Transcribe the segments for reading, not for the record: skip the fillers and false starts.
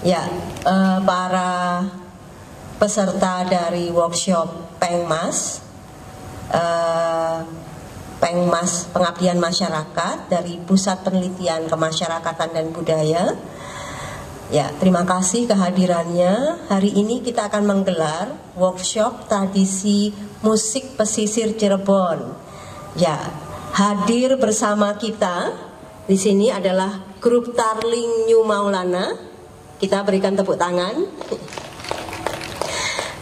Ya, para peserta dari workshop Pengmas, Pengmas Pengabdian Masyarakat dari Pusat Penelitian Kemasyarakatan dan Budaya. Ya, terima kasih kehadirannya. Hari ini kita akan menggelar workshop tradisi musik pesisir Cirebon. Ya, hadir bersama kita di sini adalah grup Tarling New Maulana. Kita berikan tepuk tangan.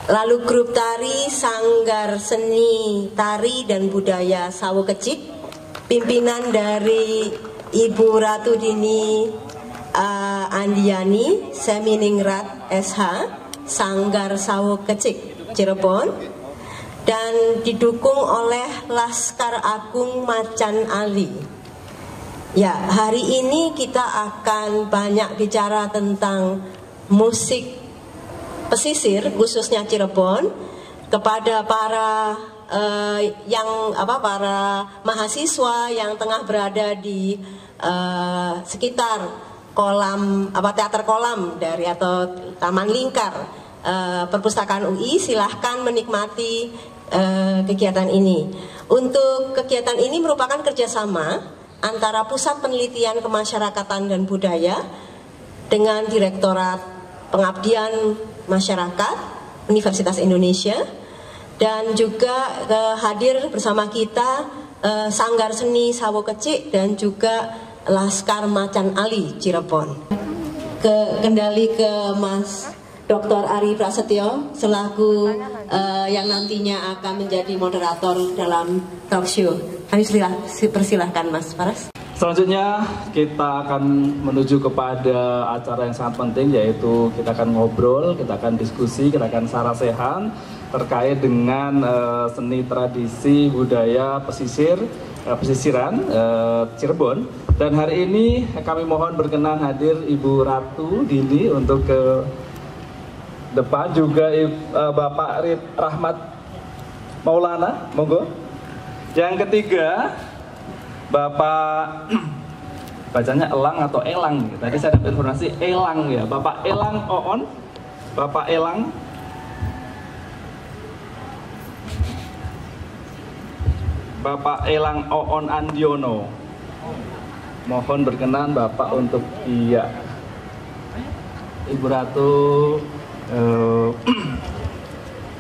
Lalu grup tari Sanggar Seni Tari dan Budaya Sawo Kecik, pimpinan dari Ibu Ratu Dini Andiani Seminingrat SH, Sanggar Sawo Kecik Cirebon, dan didukung oleh Laskar Agung Macan Ali. Ya, hari ini kita akan banyak bicara tentang musik pesisir, khususnya Cirebon, kepada para para mahasiswa yang tengah berada di sekitar kolam teater kolam dari atau Taman Lingkar Perpustakaan UI. Silahkan menikmati kegiatan ini. Untuk kegiatan ini merupakan kerjasama antara Pusat Penelitian Kemasyarakatan dan Budaya dengan Direktorat Pengabdian Masyarakat Universitas Indonesia, dan juga hadir bersama kita Sanggar Seni Sawo Kecik dan juga Laskar Macan Ali Cirebon. Kendali ke Mas Dr. Ari Prasetyo selaku yang nantinya akan menjadi moderator dalam talk show. Kami persilahkan Mas Paras. Selanjutnya kita akan menuju kepada acara yang sangat penting, yaitu kita akan ngobrol, kita akan diskusi, kita akan sarasehan terkait dengan seni tradisi budaya pesisiran Cirebon. Dan hari ini kami mohon berkenan hadir Ibu Ratu Dini untuk ke depan, juga Bapak Rahmat Maulana, monggo. Yang ketiga Bapak bacanya Elang atau Elang. Tadi saya dapat informasi Elang ya, Bapak Elang Oon, Bapak Elang. Bapak Elang Oon Andiono. Mohon berkenan Bapak untuk iya. Ibu Ratu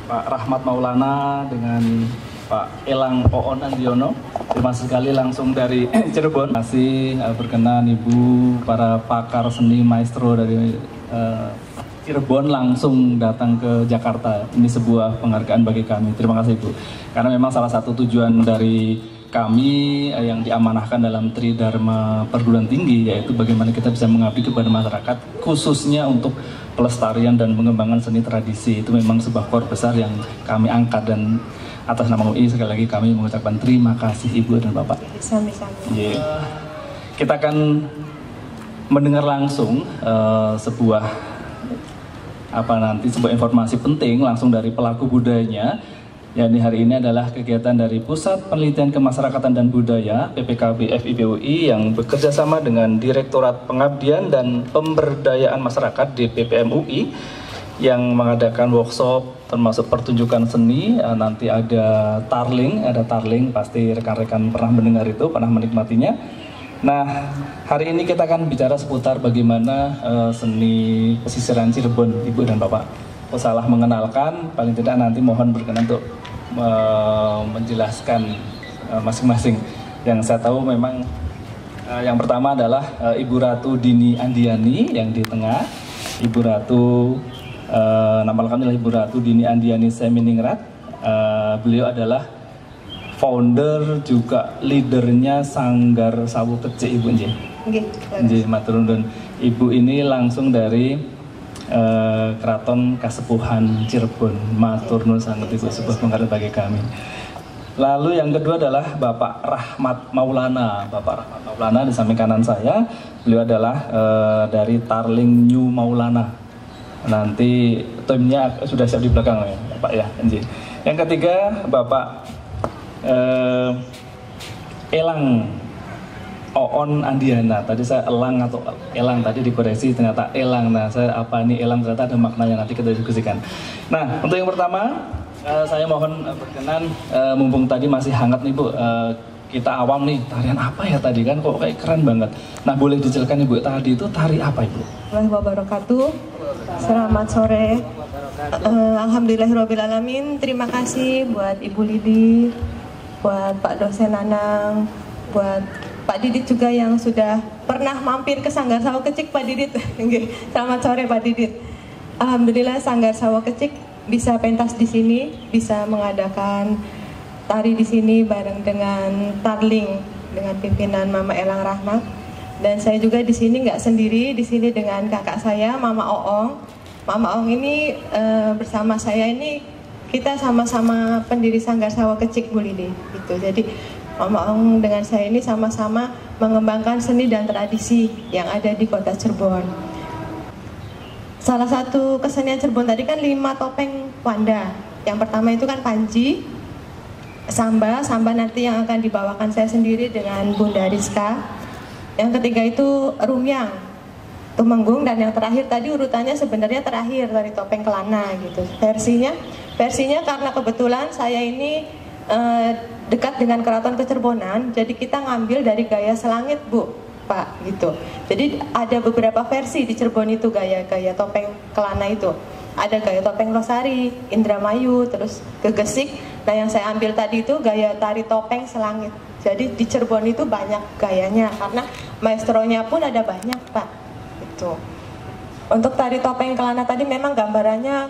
Pak Rahmat Maulana dengan Pak Elang Oon Andiono. Terima kasih sekali langsung dari Cirebon. Masih berkenan Ibu, para pakar seni maestro dari Cirebon langsung datang ke Jakarta. Ini sebuah penghargaan bagi kami. Terima kasih Ibu. Karena memang salah satu tujuan dari kami yang diamanahkan dalam Tridharma Perguruan Tinggi, yaitu bagaimana kita bisa mengabdi kepada masyarakat, khususnya untuk pelestarian dan pengembangan seni tradisi. Itu memang sebuah core besar yang kami angkat, dan atas nama UI sekali lagi kami mengucapkan terima kasih Ibu dan Bapak. Sama-sama. Kita akan mendengar langsung sebuah informasi penting langsung dari pelaku budayanya. Yang hari ini adalah kegiatan dari Pusat Penelitian Kemasyarakatan dan Budaya PPKB FIB-UI yang bekerja sama dengan Direktorat Pengabdian dan Pemberdayaan Masyarakat DPPM UI yang mengadakan workshop termasuk pertunjukan seni. Nanti ada tarling, pasti rekan-rekan pernah mendengar itu, pernah menikmatinya. Nah, hari ini kita akan bicara seputar bagaimana seni pesisiran Cirebon, Ibu dan Bapak. Salah mengenalkan, paling tidak nanti mohon berkenan untuk menjelaskan masing-masing. Yang saya tahu memang yang pertama adalah Ibu Ratu Dini Andiani yang di tengah. Ibu Ratu nama lengkapnya adalah Ibu Ratu Dini Andiani Seminingrat. Beliau adalah founder juga leadernya Sanggar Sawo Kecik, Ibu Nji. Nji matur nuwun. Ibu ini langsung dari Keraton Kasepuhan Cirebon. Matur nuwun sanget Ibu, sebuah penghargaan bagi kami. Lalu yang kedua adalah Bapak Rahmat Maulana. Bapak Rahmat Maulana di samping kanan saya, beliau adalah dari Tarling New Maulana. Nanti timnya sudah siap di belakang ya, Pak ya. Yang ketiga Bapak Elang Oon Andiana. Tadi saya elang atau elang, tadi dikoreksi ternyata elang. Nah, saya apa ini elang, ternyata ada maknanya, nanti kita diskusikan. Nah, untuk yang pertama, saya mohon berkenan, mumpung tadi masih hangat nih Bu, kita awam nih, tarian apa ya tadi kan kok kayak keren banget. Nah, boleh dijelaskan Ibu, tadi itu tari apa Ibu? Assalamualaikum wabarakatuh. Selamat sore. Alhamdulillahirrahmanirrahim. Terima kasih buat Ibu Lidi, buat Pak dosen Nanang, buat Pak Didit juga yang sudah pernah mampir ke Sanggar Sawo Kecik. Pak Didit. Selamat sore Pak Didit. Alhamdulillah Sanggar Sawo Kecik bisa pentas di sini, bisa mengadakan tari di sini bareng dengan Tarling, dengan pimpinan Mama Elang Rahmat. Dan saya juga di sini nggak sendiri, di sini dengan kakak saya Mama Oong. Mama Oong ini bersama saya ini kita sama-sama pendiri Sanggar Sawo Kecik Bu Lidi. Gitu. Jadi Mama Oong dengan saya ini sama-sama mengembangkan seni dan tradisi yang ada di kota Cirebon. Salah satu kesenian Cirebon tadi kan 5 topeng Wanda. Yang pertama itu kan Panji, Samba nanti yang akan dibawakan saya sendiri dengan Bunda Rizka. Yang ketiga itu Rumyang, Tumenggung, dan yang terakhir tadi urutannya sebenarnya terakhir dari topeng Kelana gitu. Versinya karena kebetulan saya ini dekat dengan Keraton Kecerbonan, jadi kita ngambil dari gaya selangit Bu, Pak gitu. Jadi ada beberapa versi di Cirebon itu gaya topeng Kelana itu. Ada gaya topeng Losari, Indramayu, terus Gegesik. Nah yang saya ambil tadi itu gaya tari topeng selangit. Jadi di Cirebon itu banyak gayanya karena maestronya pun ada banyak Pak. Itu. Untuk tari topeng Kelana tadi memang gambarannya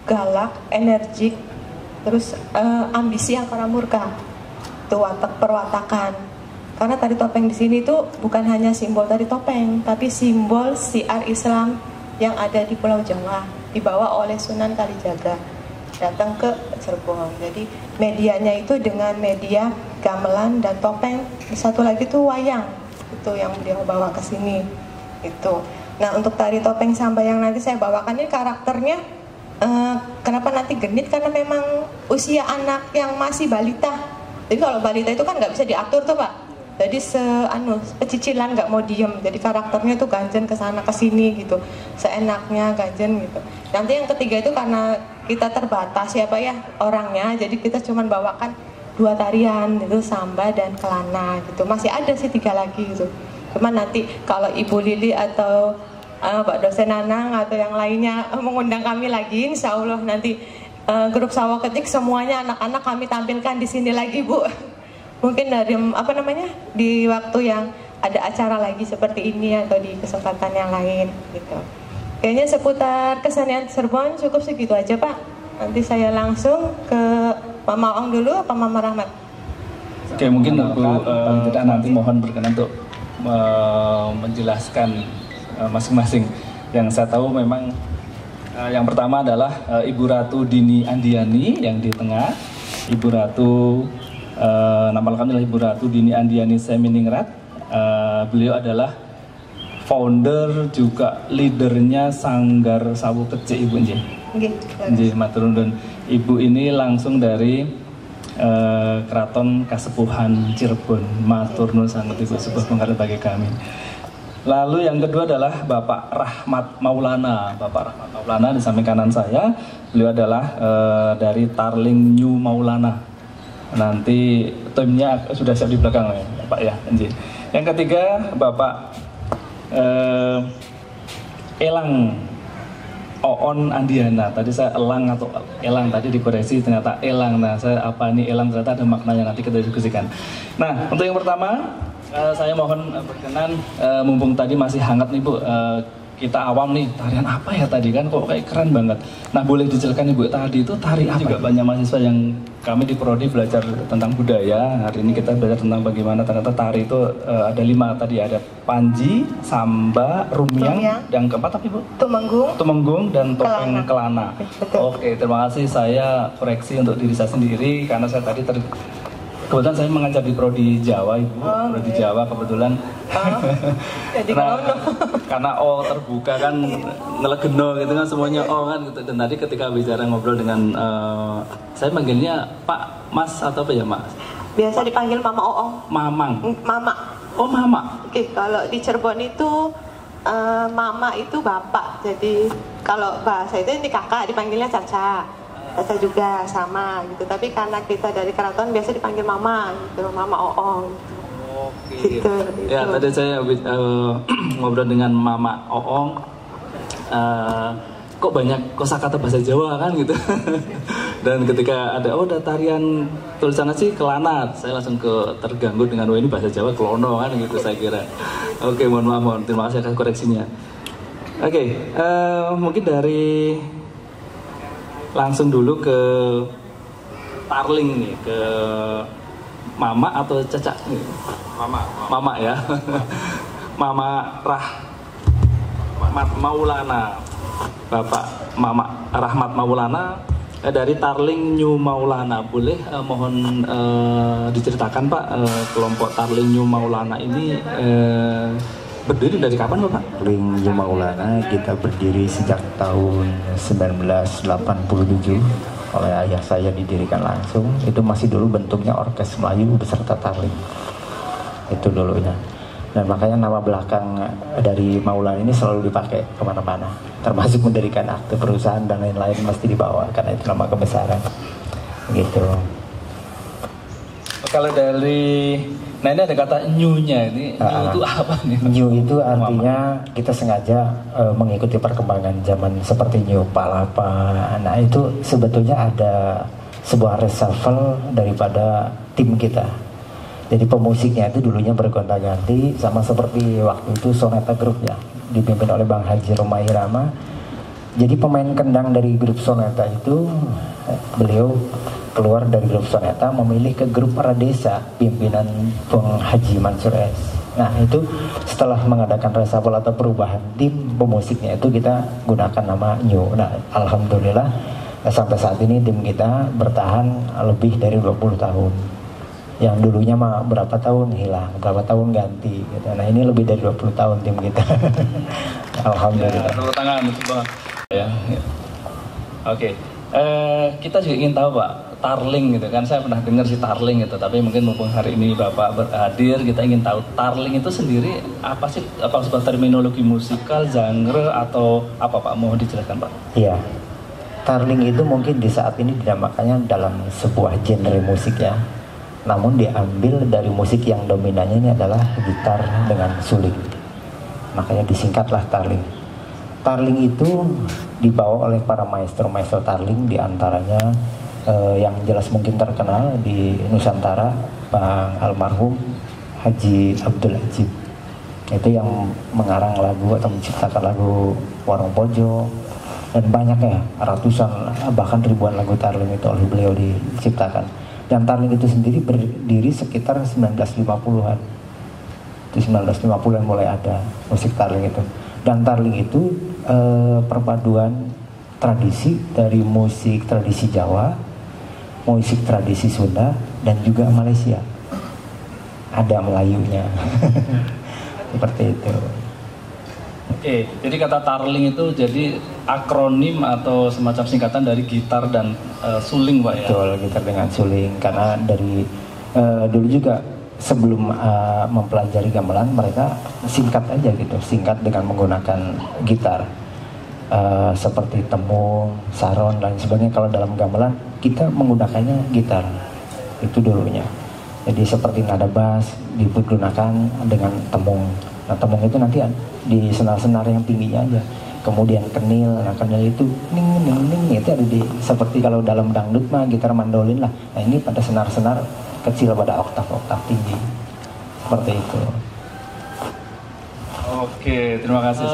galak, energik, terus ambisi yang murka. Itu perwatakan. Karena tari topeng di sini itu bukan hanya simbol tari topeng, tapi simbol syiar Islam yang ada di Pulau Jawa, dibawa oleh Sunan Kalijaga datang ke Cirebon. Jadi medianya itu dengan media gamelan dan topeng. Satu lagi tuh wayang, itu yang dia bawa ke sini. Itu. Nah untuk tari topeng Samba yang nanti saya bawakan ini karakternya kenapa nanti genit, karena memang usia anak yang masih balita. Jadi kalau balita itu kan nggak bisa diatur tuh Pak. Jadi pecicilan nggak mau diem. Jadi karakternya tuh ganjen ke sana ke sini gitu, seenaknya ganjen gitu. Nanti yang ketiga itu karena kita terbatas ya Pak ya orangnya, jadi kita cuma bawakan 2 tarian itu Samba dan Kelana gitu. Masih ada sih 3 lagi gitu. Cuman nanti kalau Ibu Lili atau Pak dosen Nanang atau yang lainnya mengundang kami lagi, insya Allah nanti grup Sawo Kecik semuanya anak-anak kami tampilkan di sini lagi Bu. Mungkin dari di waktu yang ada acara lagi seperti ini atau di kesempatan yang lain gitu. Kayaknya seputar kesenian Cirebon cukup segitu aja Pak. Nanti saya langsung ke Mama Ong dulu apa Mama Rahmat? Oke, mungkin tidak nanti mohon berkenan untuk menjelaskan masing-masing. Yang saya tahu memang yang pertama adalah Ibu Ratu Dini Andiani yang di tengah. Ibu Ratu, nama lengkapnya Ibu Ratu Dini Andiani Seminingrat. Beliau adalah founder juga leadernya Sanggar Sawo Kecik Ibu Nggih. Nggih, matur nuwun. Ibu ini langsung dari Keraton Kasepuhan Cirebon. Matur nuwun sanget Ibu, sebuah penghargaan bagi kami. Lalu yang kedua adalah Bapak Rahmat Maulana. Bapak Rahmat Maulana di samping kanan saya, beliau adalah dari Tarling New Maulana. Nanti timnya sudah siap di belakang ya Pak ya. Yang ketiga Bapak Elang Oon Andiana. Tadi saya elang atau elang, tadi dikoreksi ternyata elang. Nah saya apa ini elang, ternyata ada maknanya, nanti kita diskusikan. Nah untuk yang pertama, saya mohon berkenan, mumpung tadi masih hangat nih Bu, kita awam nih, tarian apa ya tadi kan kok kayak keren banget. Nah boleh dijelaskan Ibu, tadi itu tari apa? Juga banyak mahasiswa yang kami di Prodi belajar tentang budaya. Hari ini kita belajar tentang bagaimana ternyata tari itu ada 5 tadi, ada Panji, Samba, Rumyang, yang keempat apa Ibu? Tumenggung dan topeng Kelana. Oke, terima kasih. Saya koreksi untuk diri saya sendiri karena saya tadi kebetulan saya mengajar di Prodi Jawa Ibu, Prodi Jawa kebetulan. Jadi karena terbuka kan ngelegeno gitu kan, semuanya kan gitu. Dan tadi ketika bicara ngobrol dengan saya manggilnya Pak, Mas atau apa ya Mas? Biasa dipanggil Mama Oong. Mamang. Mama. Oh, mama. Oke, kalau di Cirebon itu mama itu bapak. Jadi kalau bahasa itu ini kakak dipanggilnya Caca. Caca juga sama gitu. Tapi karena kita dari keraton biasa dipanggil mama gitu, Mama Oong. Oke. Gitu, Ya, gitu. tadi saya ngobrol dengan Mama Oong. Kok banyak kosakata bahasa Jawa kan gitu. Dan ketika ada ada tarian tulisannya sih kelanat, saya langsung terganggu dengan ini bahasa Jawa kelono kan gitu saya kira. Oke, mohon maaf, terima kasih atas koreksinya. Oke, mungkin dari langsung dulu ke Tarling nih, ke Mama atau Caca nih? Mama ya. Mama Rahmat Maulana. Bapak Mama Rahmat Maulana dari Tarling New Maulana. Boleh mohon diceritakan Pak, kelompok Tarling New Maulana ini berdiri dari kapan Bapak? Tarling New Maulana kita berdiri sejak tahun 1987 oleh ayah saya, didirikan langsung. Itu masih dulu bentuknya Orkes Melayu beserta Tarling. Itu dulunya. Dan makanya nama belakang dari Maulana ini selalu dipakai kemana-mana, termasuk mendirikan akte perusahaan dan lain-lain mesti dibawa karena itu nama kebesaran gitu. Kalau dari ini ada kata new-nya ini, new itu apa nih? New itu artinya kita sengaja mengikuti perkembangan zaman seperti New Palapa. Nah itu sebetulnya ada sebuah reshuffle daripada tim kita. Jadi pemusiknya itu dulunya bergonta-ganti, sama seperti waktu itu Soneta Grupnya dipimpin oleh Bang Haji Romai Rama. Jadi pemain kendang dari grup Soneta itu beliau keluar dari grup Soneta memilih ke grup Pradesa pimpinan Bang Haji Mansur S. Nah itu setelah mengadakan reshuffle atau perubahan tim pemusiknya itu kita gunakan nama New. Nah alhamdulillah sampai saat ini tim kita bertahan lebih dari 20 tahun. Yang dulunya mah berapa tahun hilang, berapa tahun ganti gitu. Nah ini lebih dari 20 tahun tim kita. Alhamdulillah. Ya, tepuk tangan semua. Ya. Oke. Kita juga ingin tahu Pak, Tarling gitu kan, saya pernah dengar si Tarling gitu, tapi mungkin mumpung hari ini Bapak berhadir, kita ingin tahu Tarling itu sendiri apa sih? Apa sebuah terminologi musikal, genre atau apa Pak? Mohon dijelaskan Pak. Iya. Tarling itu mungkin di saat ini dinamakannya dalam sebuah genre musik ya. Namun diambil dari musik yang dominannya ini adalah gitar dengan suling. Makanya disingkatlah Tarling. Tarling itu dibawa oleh para maestro Tarling, diantaranya yang jelas mungkin terkenal di Nusantara, Bang almarhum Haji Abdul Ajib. Itu yang mengarang lagu atau menciptakan lagu Warung Pojok, dan banyak ya, ratusan bahkan ribuan lagu Tarling itu oleh beliau diciptakan. Dan Tarling itu sendiri berdiri sekitar 1950-an. Di 1950-an mulai ada musik Tarling itu. Dan Tarling itu perpaduan tradisi dari musik tradisi Jawa, musik tradisi Sunda, dan juga Malaysia. Ada Melayunya. Seperti itu. Oke, jadi kata Tarling itu jadi akronim atau semacam singkatan dari gitar dan suling Pak ya? Betul, gitar dengan suling. Karena dari dulu juga sebelum mempelajari gamelan mereka singkat aja gitu, singkat dengan menggunakan gitar. Seperti temung, saron, dan sebagainya. Kalau dalam gamelan kita menggunakannya gitar. Itu dulunya. Jadi seperti nada bass digunakan dengan temung. Nah temung itu nanti di senar-senar yang tingginya aja. Kemudian kenil, nah kenil itu ning ning ning itu ada di seperti kalau dalam dangdut mah gitar mandolin lah. Nah ini pada senar-senar kecil pada oktav-oktav tinggi. Seperti itu. Oke, terima kasih.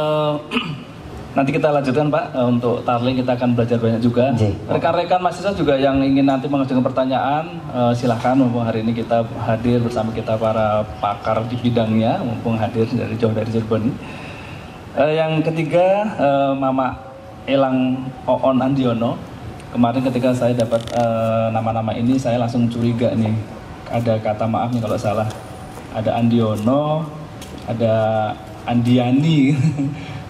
Nanti kita lanjutkan Pak, untuk Tarling kita akan belajar banyak juga. Rekan-rekan mahasiswa juga yang ingin nanti mengajukan pertanyaan, silahkan, mumpung hari ini kita hadir bersama kita para pakar di bidangnya, mumpung hadir dari jauh dari Cirebon. Yang ketiga, Mama Elang Oon Andiono. Kemarin ketika saya dapat nama-nama ini, saya langsung curiga nih, ada kata maaf nih kalau salah. Ada Andiono, ada Andiani.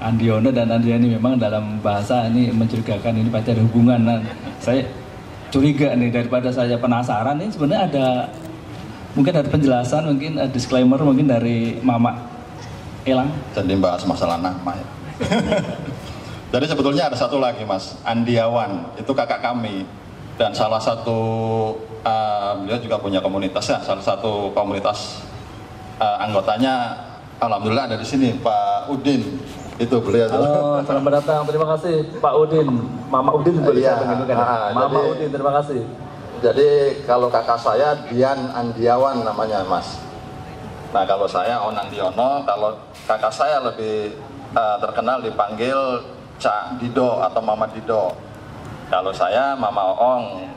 Andiono dan Andiani memang dalam bahasa ini mencurigakan, ini pasti ada hubungan. Nah, saya curiga nih, daripada saya penasaran, ini sebenarnya Mungkin ada penjelasan, mungkin disclaimer mungkin dari Mama Elang. Jadi bahas masalah nama ya. Jadi sebetulnya ada satu lagi Mas, Andiawan, itu kakak kami. Dan salah satu, beliau juga punya komunitas ya, salah satu komunitas anggotanya, alhamdulillah ada di sini, Pak Udin. Itu beliau. Oh, selamat datang, terima kasih Pak Udin. Mama Udin boleh Iya, saya panggilkan ya? Mama jadi- Udin, terima kasih. Jadi kalau kakak saya Dian Andiawan namanya Mas. Nah kalau saya Onandiono, kalau kakak saya lebih terkenal dipanggil Cak Dido atau Mama Dido. Kalau saya Mama Oong,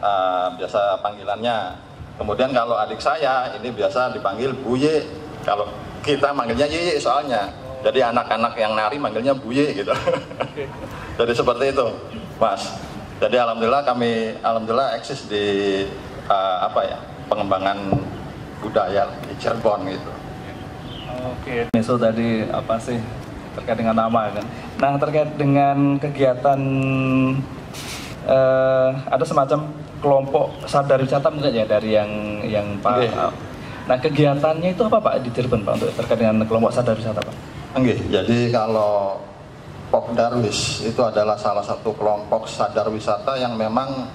biasa panggilannya. Kemudian kalau adik saya ini biasa dipanggil Buye. Kalau kita manggilnya Yeye soalnya. Jadi anak-anak yang nari manggilnya Buye gitu. Jadi seperti itu, Mas. Jadi alhamdulillah kami eksis di pengembangan budaya di Cirebon gitu. Oke, Meso tadi apa sih terkait dengan nama kan? Nah terkait dengan kegiatan ada semacam kelompok sadar wisata mungkin ya dari yang Pak. Oke. Nah kegiatannya itu apa Pak di Cirebon Pak untuk terkait dengan kelompok sadar wisata Pak? Oke, jadi kalau Pok Darwis itu adalah salah satu kelompok sadar wisata yang memang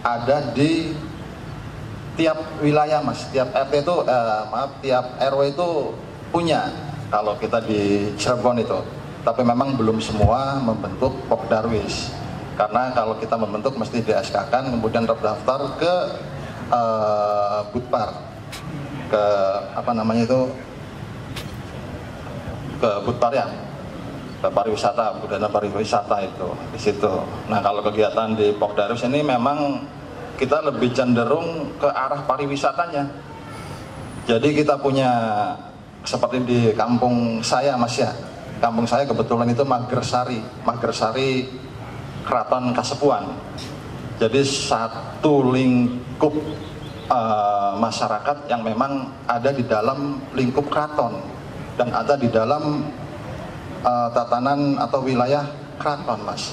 ada di tiap wilayah Mas, tiap RT itu, tiap RW itu punya kalau kita di Cirebon itu. Tapi memang belum semua membentuk Pok Darwis. Karena kalau kita membentuk mesti di SK-kan, kemudian terdaftar ke Budpar, ke ke Budpar ya, ke pariwisata, budaya pariwisata itu di situ. Nah kalau kegiatan di Pok Darwis ini memang kita lebih cenderung ke arah pariwisatanya. Jadi kita punya seperti di kampung saya Mas ya, kampung saya kebetulan itu Magersari Keraton Kasepuhan. Jadi satu lingkup masyarakat yang memang ada di dalam lingkup keraton dan ada di dalam tatanan atau wilayah keraton Mas.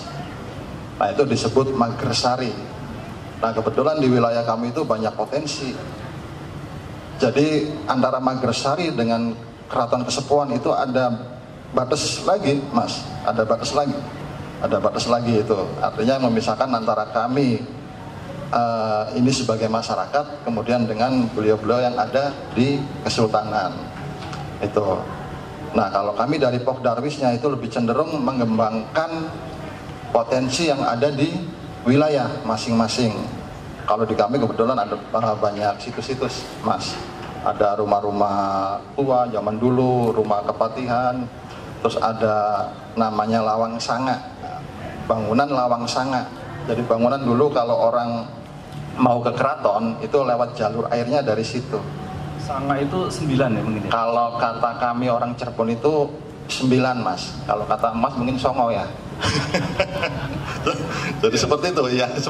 Nah itu disebut Magersari. Nah kebetulan di wilayah kami itu banyak potensi. Jadi antara Magersari dengan Keraton Kasepuhan itu ada batas lagi Mas, ada batas lagi itu. Artinya memisahkan antara kami ini sebagai masyarakat, kemudian dengan beliau-beliau yang ada di Kesultanan itu. Nah kalau kami dari Pok Darwisnya itu lebih cenderung mengembangkan potensi yang ada di wilayah masing-masing. Kalau di kami kebetulan ada banyak situs-situs Mas. Ada rumah-rumah tua zaman dulu, rumah kepatihan, terus ada namanya Lawang Sanga, bangunan Lawang Sanga. Jadi bangunan dulu kalau orang mau ke keraton itu lewat jalur airnya dari situ. Sanga itu 9 ya mungkin ya? Kalau kata kami orang Cirebon itu 9 Mas. Kalau kata Mas mungkin songo ya. Jadi seperti itu ya 9.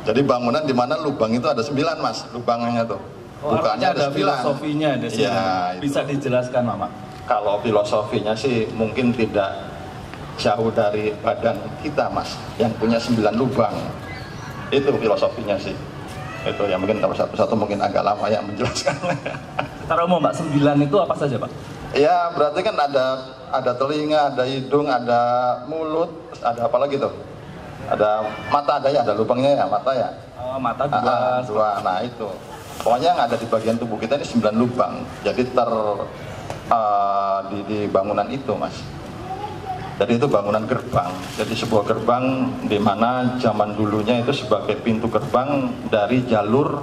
Jadi bangunan di mana lubang itu ada 9 Mas, lubangnya tuh. Bukannya ada 9. filosofinya ada sih. Ya, bisa dijelaskan Mama? Kalau filosofinya sih mungkin tidak jauh dari badan kita Mas, yang punya 9 lubang. Itu filosofinya sih. Itu ya mungkin kalau satu-satu mungkin agak lama ya menjelaskan. Secara umum Pak, 9 itu apa saja Pak? Ya berarti kan ada telinga, ada hidung, ada mulut, terus ada apa lagi tuh? Ada mata, ada lubangnya ya, mata ya. Oh, mata 2. 2, nah itu. Pokoknya yang ada di bagian tubuh kita ini 9 lubang. Jadi di bangunan itu Mas. Jadi itu bangunan gerbang. Jadi sebuah gerbang di mana zaman dulunya itu sebagai pintu gerbang dari jalur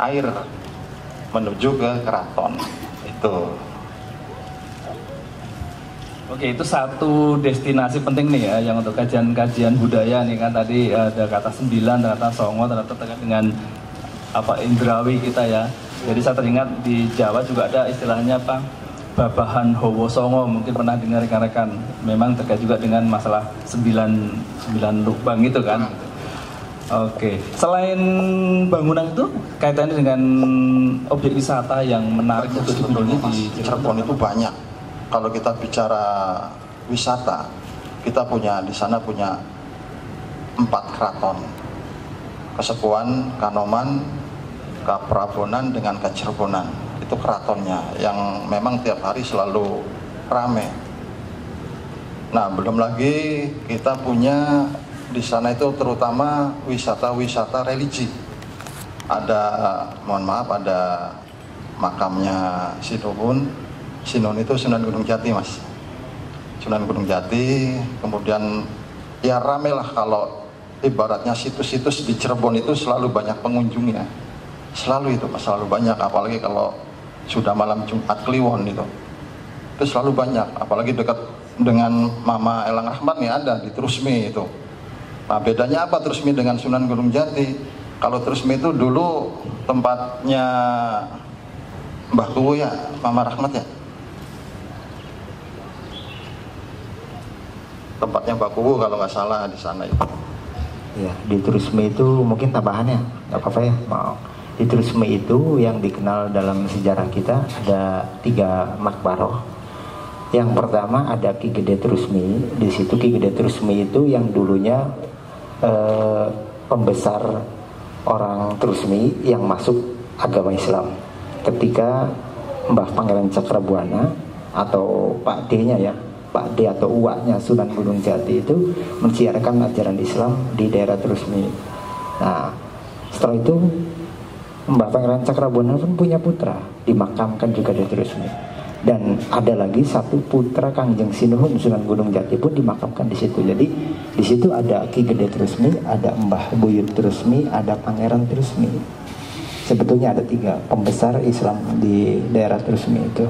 air menuju ke keraton. Itu. Oke, itu satu destinasi penting nih ya, yang untuk kajian budaya nih kan tadi ada kata 9, kata songo, ternyata terkait dengan indrawi kita ya. Jadi saya teringat di Jawa juga ada istilahnya babahan Howo Songo, mungkin pernah dengar rekan-rekan. Memang terkait juga dengan masalah 9 lubang itu kan. Oke, selain bangunan itu kaitannya dengan objek wisata yang menarik untuk dikunjungi di Cirebon itu banyak. Kalau kita bicara wisata, kita di sana punya 4 keraton. Kasepuhan, Kanoman, Kapravonan dengan Kacirebonan. Itu keratonnya yang memang tiap hari selalu rame. Nah, belum lagi kita punya di sana itu terutama wisata-wisata religi. Ada, mohon maaf, ada makamnya Sinuhun. Sinuhun itu Sunan Gunung Jati, Mas. Sunan Gunung Jati, kemudian ya rame lah kalau ibaratnya situs-situs di Cirebon itu selalu banyak pengunjungnya. Selalu itu, Mas, selalu banyak, apalagi kalau sudah malam Jumat Kliwon itu selalu banyak, apalagi dekat dengan Mama Elang Rahmat nih ada di Trusmi itu. Nah, bedanya apa Trusmi dengan Sunan Gunung Jati? Kalau Trusmi itu dulu tempatnya Mbah Kuwu ya, Mama Rahmat ya. Tempatnya Mbah Kuwu kalau nggak salah di sana itu. Ya, di Trusmi itu mungkin tambahannya, nggak apa-apa ya, mau. Di Trusmi itu yang dikenal dalam sejarah kita ada 3 makbaroh. Yang pertama ada Ki Gede Trusmi. Di situ Ki Gede Trusmi itu yang dulunya pembesar orang Trusmi yang masuk agama Islam. Ketika Mbah Pangeran Cakrabuana atau Pak D-nya ya, Pak D atau uaknya Sunan Gunung Jati itu mensiarkan ajaran Islam di daerah Trusmi. Nah, setelah itu Mbah Pangeran Cakrabuana pun punya putra, dimakamkan juga di Trusmi. Dan ada lagi satu putra Kangjeng Sinuhun Sunan Gunung Jati pun dimakamkan di situ. Jadi di situ ada Ki Gede Trusmi, ada Mbah Buyut Trusmi, ada Pangeran Trusmi. Sebetulnya ada 3 pembesar Islam di daerah Trusmi itu.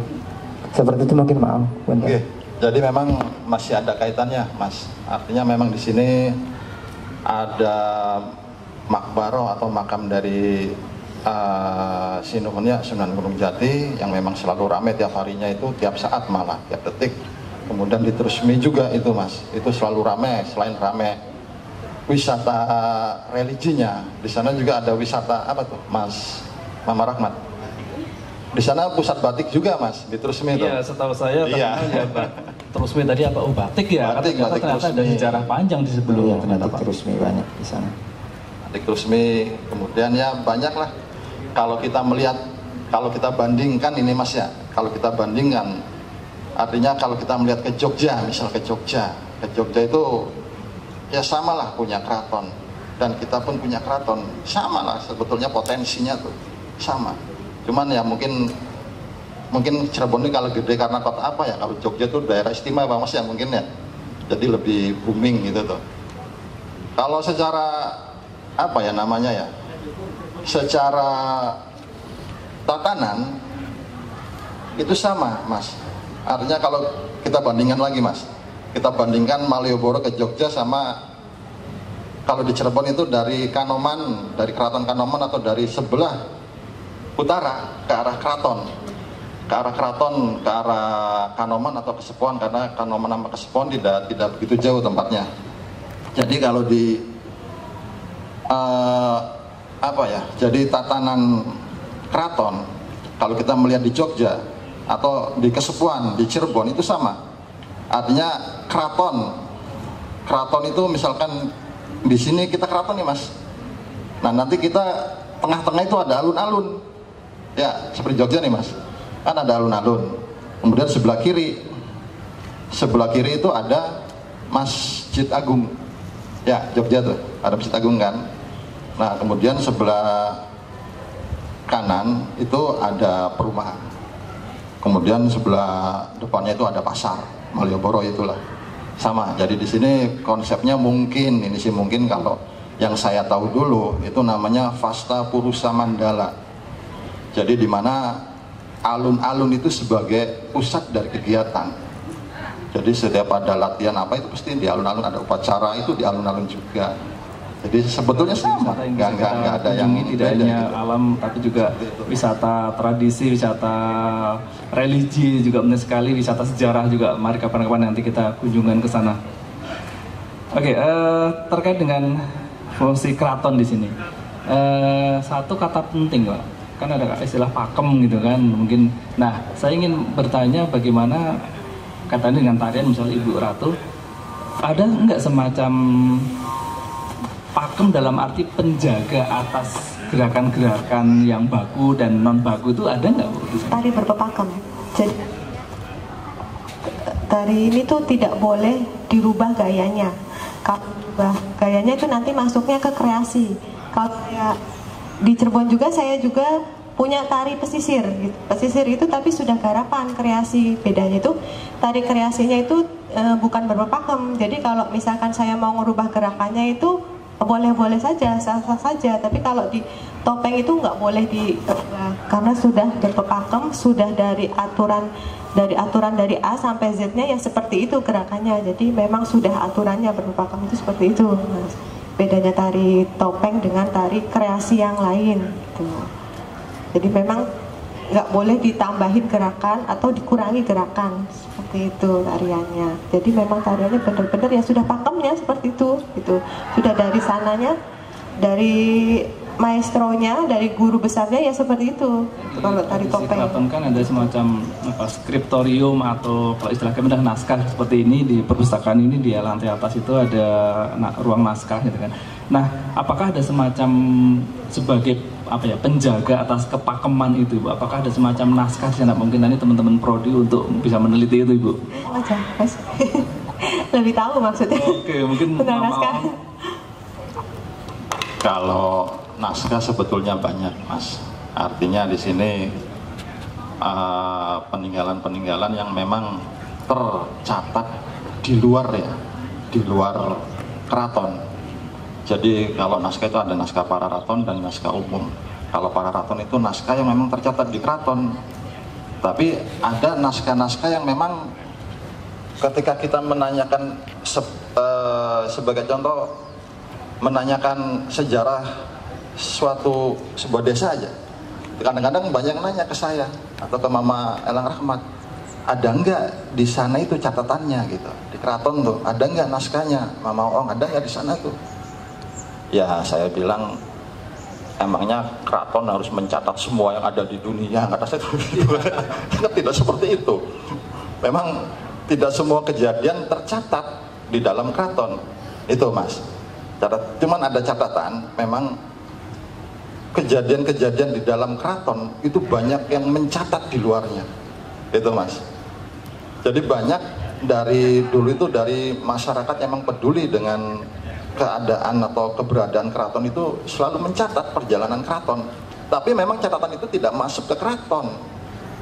Seperti itu mungkin, maaf. Oke. Jadi memang masih ada kaitannya, Mas. Artinya memang di sini ada makbaroh atau makam dari Sinuhunnya Sunan Gunung Jati yang memang selalu ramai tiap harinya, itu tiap saat malah tiap detik. Kemudian di Trusmi juga itu, Mas, itu selalu ramai. Selain ramai wisata religinya, di sana juga ada wisata apa tuh, Mas Mama Rahmat? Di sana pusat batik juga, Mas, di Trusmi itu. Iya, setahu saya iya. Ya, Trusmi tadi apa? Oh, batik ya. Batik ternyata ada sejarah panjang di sebelumnya, ternyata Pak. Trusmi banyak di sana. Di Trusmi, kemudian ya banyak lah. Kalau kita melihat, kalau kita bandingkan ini, Mas ya, kalau kita bandingkan, artinya kalau kita melihat ke Jogja, misal ke Jogja itu ya samalah punya keraton, dan kita pun punya keraton, samalah sebetulnya potensinya tuh sama. Cuman ya mungkin Cirebon ini kalau gede karena kota apa ya, kalau Jogja tuh daerah istimewa, Mas ya, mungkin ya, jadi lebih booming gitu tuh. Kalau secara apa ya namanya ya, secara tatanan itu sama, Mas. Artinya kalau kita bandingkan lagi, Mas, kita bandingkan Malioboro ke Jogja sama kalau di Cirebon itu dari Kanoman, dari Keraton Kanoman atau dari sebelah utara ke arah keraton, ke arah Kanoman atau Kesepuan, karena Kanoman sama Kesepuan tidak begitu jauh tempatnya. Jadi kalau di jadi tatanan keraton, kalau kita melihat di Jogja atau di Kesepuan, di Cirebon itu sama. Artinya keraton itu misalkan di sini kita keraton nih, Mas. Nah, nanti kita tengah-tengah itu ada alun-alun. Ya, seperti Jogja nih, Mas. Kan ada alun-alun. Kemudian sebelah kiri itu ada Masjid Agung. Ya, Jogja tuh ada Masjid Agung kan. Nah, kemudian sebelah kanan itu ada perumahan. Kemudian sebelah depannya itu ada pasar Malioboro, itulah sama. Jadi di sini konsepnya mungkin kalau yang saya tahu dulu itu namanya Vasta Purusa Mandala. Jadi di mana alun-alun itu sebagai pusat dari kegiatan. Jadi setiap ada latihan apa itu pasti di alun-alun, ada upacara itu di alun-alun juga. Jadi sebetulnya sama, nggak ada yang ini tidak hanya alam, tapi juga wisata tradisi, wisata religi juga benar sekali, wisata sejarah juga. Mari kapan-kapan nanti kita kunjungan ke sana. Oke, terkait dengan fungsi keraton di sini, satu kata penting, Pak, kan ada istilah pakem gitu kan, mungkin. Nah, saya ingin bertanya bagaimana katanya dengan tarian misalnya Ibu Ratu, ada nggak semacam pakem dalam arti penjaga atas gerakan-gerakan yang baku dan non baku itu ada nggak Bu? Tari berpepakem. Jadi tari ini tuh tidak boleh dirubah gayanya. Kalau dirubah gayanya itu nanti masuknya ke kreasi. Kalau saya di Cirebon juga, saya juga punya tari pesisir gitu. Pesisir itu tapi sudah garapan kreasi. Bedanya itu tari kreasinya itu bukan berpepakem. Jadi kalau misalkan saya mau merubah gerakannya itu boleh-boleh saja, sah-sah saja. Tapi kalau di topeng itu nggak boleh dirubah karena sudah berpepakem, sudah dari aturan dari A sampai Z-nya ya seperti itu gerakannya. Jadi memang sudah aturannya berpepakem itu seperti itu, Mas. Bedanya tari topeng dengan tari kreasi yang lain gitu. Jadi memang nggak boleh ditambahin gerakan atau dikurangi gerakan, seperti itu tariannya. Jadi memang tariannya benar-benar ya sudah pakemnya seperti itu gitu. Sudah dari sananya, dari maestronya, dari guru besarnya ya seperti itu. Kalau tari topeng keraton kan ada semacam skriptorium atau kalau istilah kami adalah naskah seperti ini. Di perpustakaan ini di lantai atas itu ada ruang naskah gitu kan. Nah, apakah ada semacam sebagai penjaga atas kepakeman itu, Ibu? Apakah ada semacam naskah di sana? Mungkin nanti teman-teman prodi untuk bisa meneliti itu, Ibu. Aja, Mas. Lebih tahu maksudnya. Oke, mungkin benar naskah. Kalau naskah sebetulnya banyak, Mas. Artinya di sini peninggalan-peninggalan yang memang tercatat di luar ya, di luar keraton. Jadi kalau naskah itu ada naskah pararaton dan naskah umum. Kalau pararaton itu naskah yang memang tercatat di keraton. Tapi ada naskah-naskah yang memang ketika kita menanyakan sebagai contoh, menanyakan sejarah sebuah desa aja. Kadang-kadang banyak yang nanya ke saya atau ke Mama Elang Rahmat, ada enggak di sana itu catatannya gitu. Di keraton tuh ada enggak naskahnya? Mama Ong ada enggak di sana tuh? Ya saya bilang, emangnya keraton harus mencatat semua yang ada di dunia? Kata saya tidak seperti itu. Memang tidak semua kejadian tercatat di dalam keraton. Itu, Mas. Cuman ada catatan, memang kejadian-kejadian di dalam keraton itu banyak yang mencatat di luarnya. Itu, Mas. Jadi banyak dari dulu itu dari masyarakat yang memang peduli dengan keadaan atau keberadaan keraton itu selalu mencatat perjalanan keraton. Tapi memang catatan itu tidak masuk ke keraton.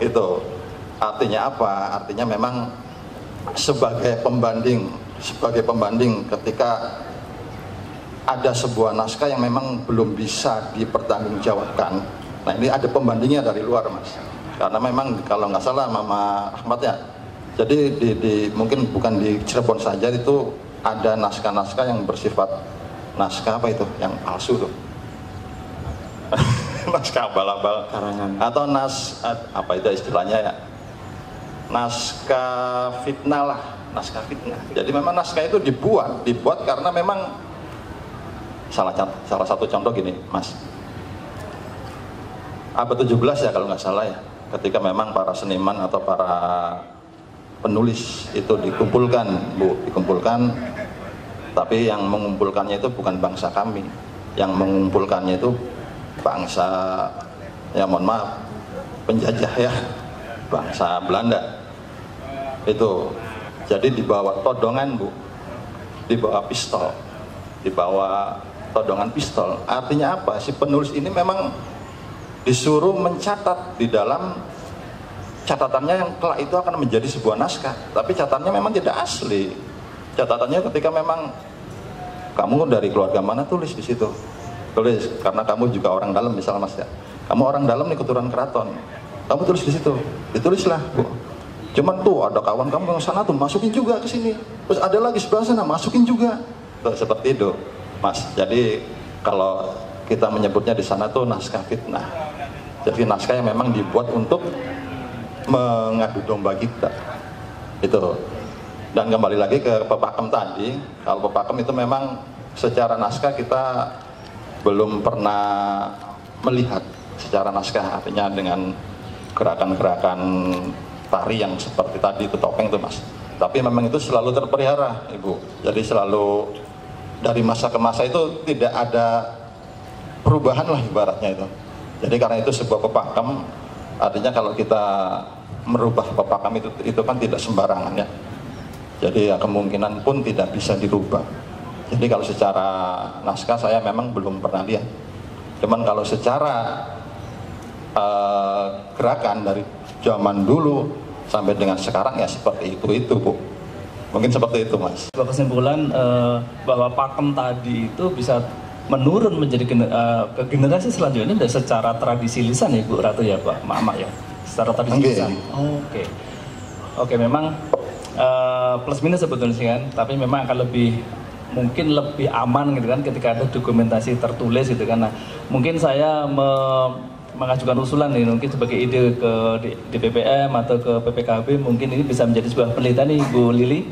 Itu artinya apa? Artinya memang sebagai pembanding ketika ada sebuah naskah yang memang belum bisa dipertanggungjawabkan. Nah ini ada pembandingnya dari luar, Mas. Karena memang kalau nggak salah Mama Ahmad ya, jadi mungkin bukan di Cirebon saja itu ada naskah-naskah yang bersifat naskah apa itu yang palsu tuh. Naskah abal-abal atau apa itu istilahnya ya, naskah fitnah lah, naskah fitnah. Jadi memang naskah itu dibuat karena memang salah satu contoh gini, Mas, abad 17 ya kalau nggak salah ya, ketika memang para seniman atau para penulis itu dikumpulkan, tapi yang mengumpulkannya itu bukan bangsa kami, yang mengumpulkannya itu bangsa, ya mohon maaf, penjajah ya, bangsa Belanda. Itu jadi dibawa todongan, Bu, dibawa pistol, dibawa todongan pistol. Artinya apa? Si penulis ini memang disuruh mencatat di dalam catatannya yang kelak itu akan menjadi sebuah naskah, tapi catatannya memang tidak asli. Catatannya ketika memang kamu dari keluarga mana, tulis di situ, tulis karena kamu juga orang dalam, misalnya Mas ya, kamu orang dalam nih keturunan keraton, kamu tulis di situ, ditulislah, Bu. Cuman tuh ada kawan kamu yang sana tuh masukin juga ke sini, terus ada lagi sebelah sana masukin juga, tuh seperti itu, Mas. Jadi kalau kita menyebutnya di sana tuh naskah fitnah. Jadi naskah yang memang dibuat untuk mengadu domba kita itu. Dan kembali lagi ke pepakem tadi, kalau pepakem itu memang secara naskah kita belum pernah melihat secara naskah, artinya dengan gerakan-gerakan tari yang seperti tadi itu topeng itu, Mas. Tapi memang itu selalu terpelihara, Ibu. Jadi selalu dari masa ke masa itu tidak ada perubahan lah ibaratnya itu. Jadi karena itu sebuah pepakem, artinya kalau kita merubah pepakem itu kan tidak sembarangan ya. Jadi ya kemungkinan pun tidak bisa dirubah. Jadi kalau secara naskah saya memang belum pernah lihat. Cuman kalau secara gerakan dari zaman dulu sampai dengan sekarang ya seperti itu Bu. Mungkin seperti itu Mas. Kesimpulan bahwa pakem tadi itu bisa menurun menjadi ke generasi selanjutnya dan secara tradisi lisan ya Bu Ratu ya Pak Mak ya. Secara tradisi lisan. Oke, memang plus minus sebetulnya sih kan, tapi memang akan mungkin lebih aman gitu kan ketika ada dokumentasi tertulis gitu kan. Nah, mungkin saya mengajukan usulan nih mungkin sebagai ide ke DPPM atau ke PPKB, mungkin ini bisa menjadi sebuah penelitian nih Bu Lili,